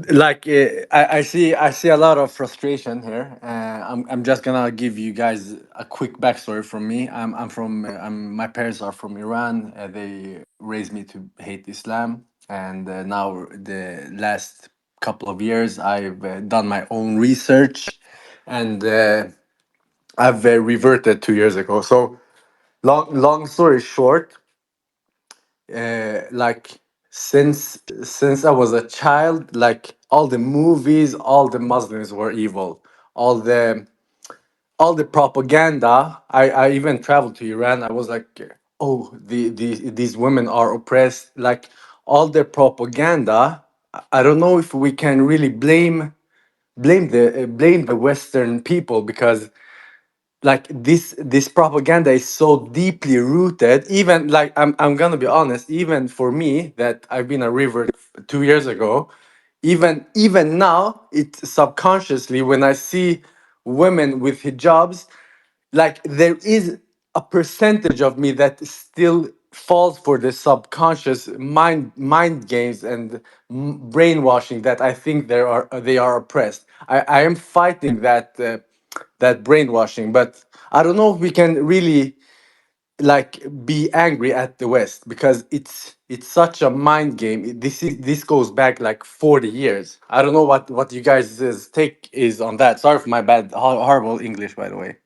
like, I see a lot of frustration here. I'm just gonna give you guys a quick backstory from me. I'm from my parents are from Iran. They raised me to hate Islam, and now the last couple of years I've done my own research, and I've reverted 2 years ago. So long story short, like since I was a child, like all the movies, all the Muslims were evil. All the all the propaganda. I even traveled to Iran. I was like, oh, these women are oppressed. Like all the propaganda. I don't know if we can really blame the Western people, because like this propaganda is so deeply rooted. Even like I'm gonna be honest, even for me that I've been a revert 2 years ago, even now, it's subconsciously when I see women with hijabs, like there is a percentage of me that still falls for the subconscious mind games and brainwashing, that I think they are oppressed. I am fighting that brainwashing, but I don't know if we can really like be angry at the West, because it's such a mind game. This goes back like 40 years. I don't know what you guys' take is on that. Sorry for my bad horrible English, by the way.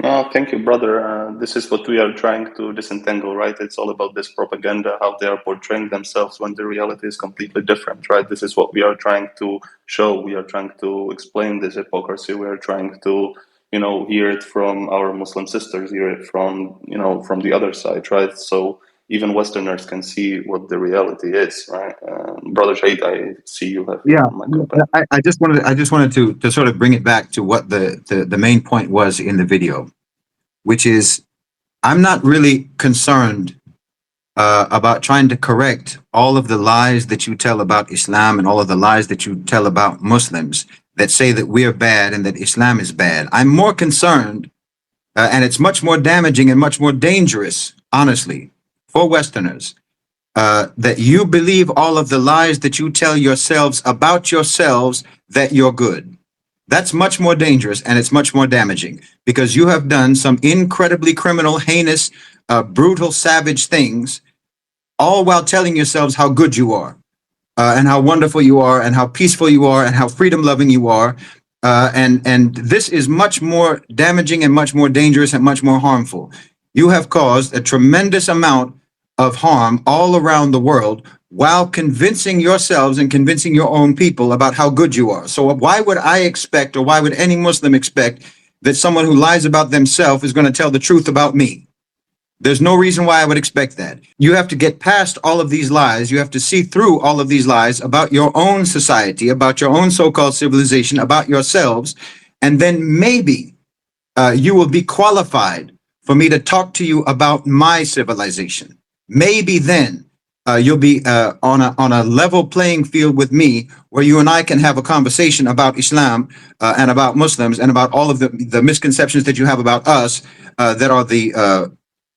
no, thank you, brother. This is what we are trying to disentangle, right? It's all about this propaganda, how they are portraying themselves when the reality is completely different, right? This is what we are trying to show. We are trying to explain this hypocrisy. We are trying to, hear it from our Muslim sisters, hear it from, from the other side, right? So even Westerners can see what the reality is, right? Brother Shahid, I see you have Yeah, your mic open. I just wanted to sort of bring it back to what the main point was in the video, which is I'm not really concerned about trying to correct all of the lies that you tell about Islam and all of the lies that you tell about Muslims that say that we're bad and that Islam is bad. I'm more concerned, and it's much more damaging and much more dangerous, honestly, for Westerners, that you believe all of the lies that you tell yourselves about yourselves that you're good. That's much more dangerous and it's much more damaging because you have done some incredibly criminal, heinous, brutal, savage things, all while telling yourselves how good you are, and how wonderful you are, and how peaceful you are, and how freedom loving you are. And this is much more damaging and much more dangerous and much more harmful. You have caused a tremendous amount of harm all around the world while convincing yourselves and convincing your own people about how good you are. So why would I expect, or why would any Muslim expect, that someone who lies about themselves is going to tell the truth about me? There's no reason why I would expect that. You have to get past all of these lies. You have to see through all of these lies about your own society, about your own so-called civilization, about yourselves. And then maybe you will be qualified for me to talk to you about my civilization. Maybe then you'll be on a level playing field with me, where you and I can have a conversation about Islam and about Muslims and about all of the misconceptions that you have about us that are the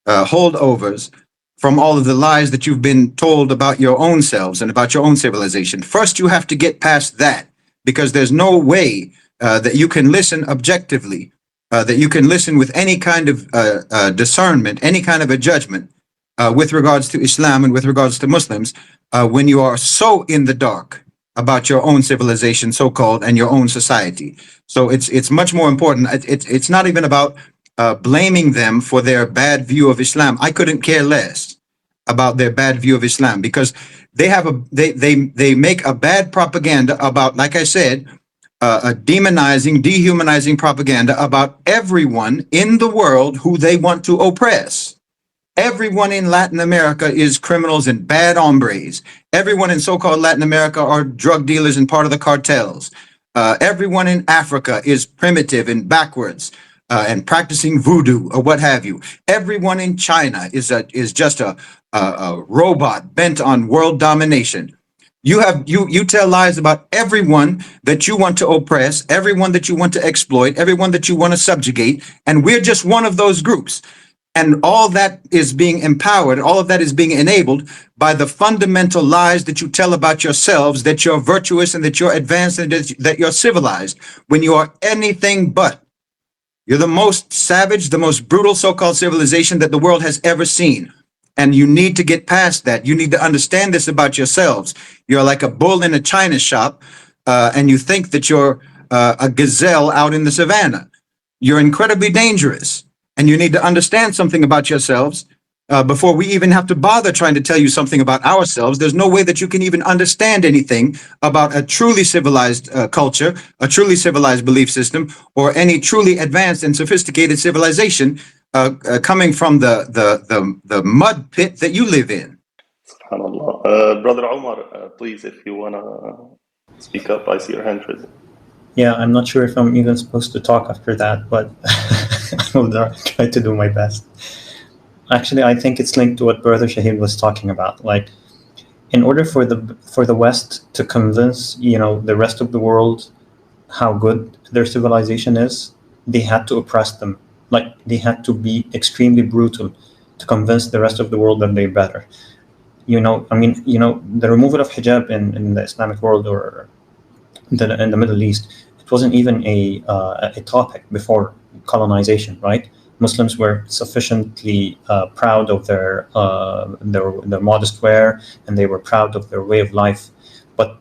holdovers from all of the lies that you've been told about your own selves and about your own civilization. First, you have to get past that, because there's no way that you can listen objectively, that you can listen with any kind of discernment, any kind of a judgment with regards to Islam and with regards to Muslims, when you are so in the dark about your own civilization, so-called, and your own society. So it's much more important. It's not even about blaming them for their bad view of Islam. I couldn't care less about their bad view of Islam, because they have they make a bad propaganda about, like I said, a demonizing, dehumanizing propaganda about everyone in the world who they want to oppress. Everyone in Latin America is criminals and bad hombres. Everyone in so-called Latin America are drug dealers and part of the cartels. Everyone in Africa is primitive and backwards and practicing voodoo or what have you. Everyone in China is just a robot bent on world domination. You tell lies about everyone that you want to oppress, everyone that you want to exploit, everyone that you want to subjugate, and we're just one of those groups. And all that is being empowered, all of that is being enabled by the fundamental lies that you tell about yourselves, that you're virtuous and that you're advanced and that you're civilized, when you are anything but. You're the most savage, the most brutal so-called civilization that the world has ever seen. And you need to get past that. You need to understand this about yourselves. You're like a bull in a china shop, and you think that you're a gazelle out in the savannah. You're incredibly dangerous, and you need to understand something about yourselves before we even have to bother trying to tell you something about ourselves. There's no way that you can even understand anything about a truly civilized culture, a truly civilized belief system, or any truly advanced and sophisticated civilization coming from the mud pit that you live in. SubhanAllah. Brother Omar, please, if you want to speak up, I see your hand raised. Yeah, I'm not sure if I'm even supposed to talk after that, but I will try to do my best. Actually, I think it's linked to what Brother Shahid was talking about. Like, in order for the West to convince, the rest of the world how good their civilization is, they had to oppress them. Like, they had to be extremely brutal to convince the rest of the world that they're better. The removal of hijab in the Islamic world, or in the Middle East, it wasn't even a topic before colonization, right? Muslims were sufficiently proud of their modest wear, and they were proud of their way of life. But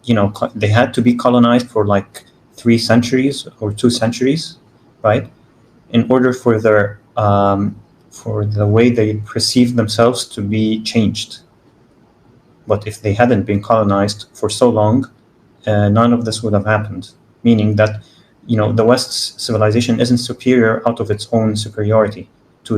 they had to be colonized for like 3 centuries or 2 centuries, right? In order for their for the way they perceive themselves to be changed. But if they hadn't been colonized for so long, none of this would have happened. Meaning that, the West's civilization isn't superior out of its own superiority to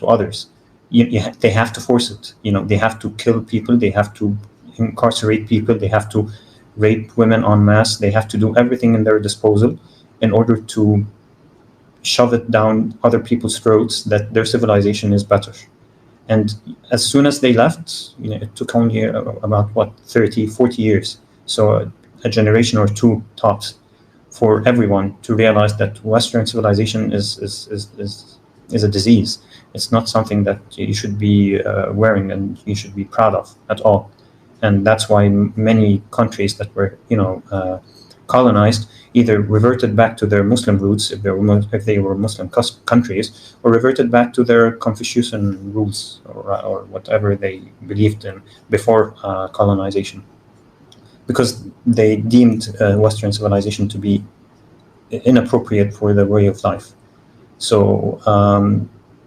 others. they have to force it. They have to kill people, they have to incarcerate people, they have to rape women en masse, they have to do everything in their disposal in order to shove it down other people's throats that their civilization is better. And as soon as they left, it took only about 30, 40 years, so a generation or two tops, for everyone to realize that Western civilization is a disease. It's not something that you should be wearing and you should be proud of at all. And that's why many countries that were colonized either reverted back to their Muslim roots if they were Muslim countries, or reverted back to their Confucian rules or whatever they believed in before colonization, because they deemed Western civilization to be inappropriate for their way of life. So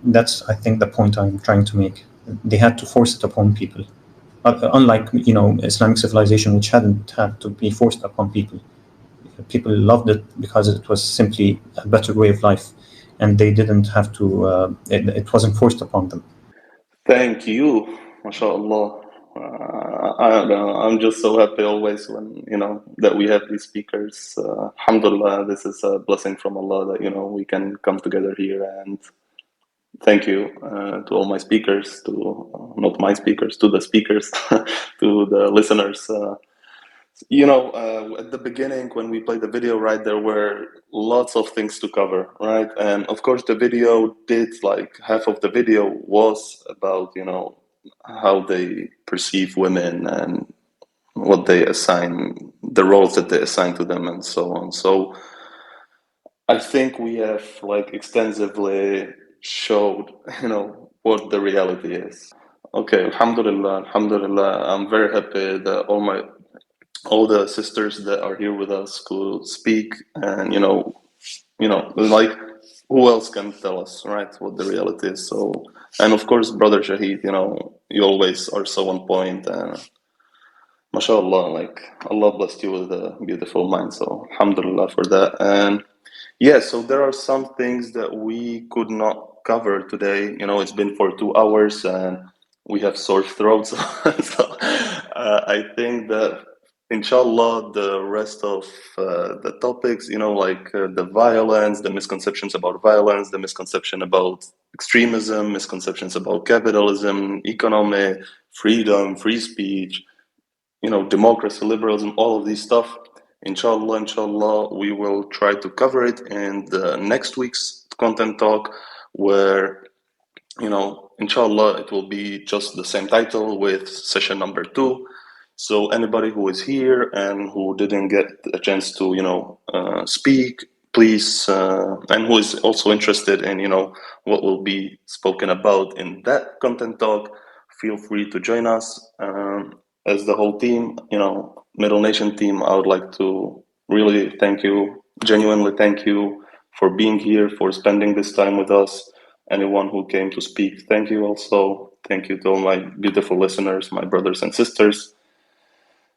that's, I think, the point I'm trying to make. They had to force it upon people, unlike Islamic civilization, which hadn't had to be forced upon people. People loved it because it was simply a better way of life, and they didn't have to. It wasn't forced upon them. Thank you, mashallah. I don't know. I'm just so happy always when that we have these speakers. Alhamdulillah, this is a blessing from Allah that we can come together here. And thank you to all my speakers, to not my speakers, to the speakers, to the listeners. At the beginning when we played the video, right, there were lots of things to cover, right? And of course the video half of the video was about, how they perceive women and what they assign, the roles that they assign to them and so on. So I think we have extensively showed, what the reality is. Okay, alhamdulillah, I'm very happy that all the sisters that are here with us could speak, and who else can tell us, right, what the reality is? So, and of course, brother Shahid, you always are so on point, and mashallah, Allah blessed you with a beautiful mind. So, alhamdulillah for that. And yeah, so there are some things that we could not cover today. It's been for 2 hours and we have sore throats. So I think that inshallah the rest of the topics, the violence, the misconceptions about violence, the misconception about extremism, misconceptions about capitalism, economy, freedom, free speech, democracy, liberalism, all of these stuff. Inshallah, we will try to cover it in the next week's content talk, where, inshallah, it will be just the same title with session number 2. So anybody who is here and who didn't get a chance to, speak, please, and who is also interested in, what will be spoken about in that content talk, feel free to join us. As the whole team, Middle Nation team, I would like to really thank you, genuinely thank you for being here, for spending this time with us. Anyone who came to speak, thank you also. Thank you to all my beautiful listeners, my brothers and sisters.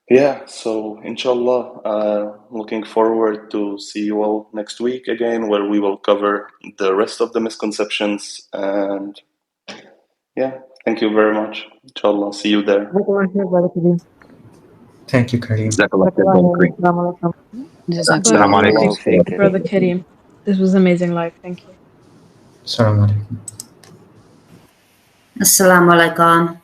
Yeah, so inshallah, looking forward to see you all next week again, where we will cover the rest of the misconceptions. And yeah, thank you very much. Inshallah, see you there. Thank you, Kareem. Assalamu alaikum, Brother Kareem. This was amazing live. Thank you. Assalamu alaikum. Assalamu alaikum.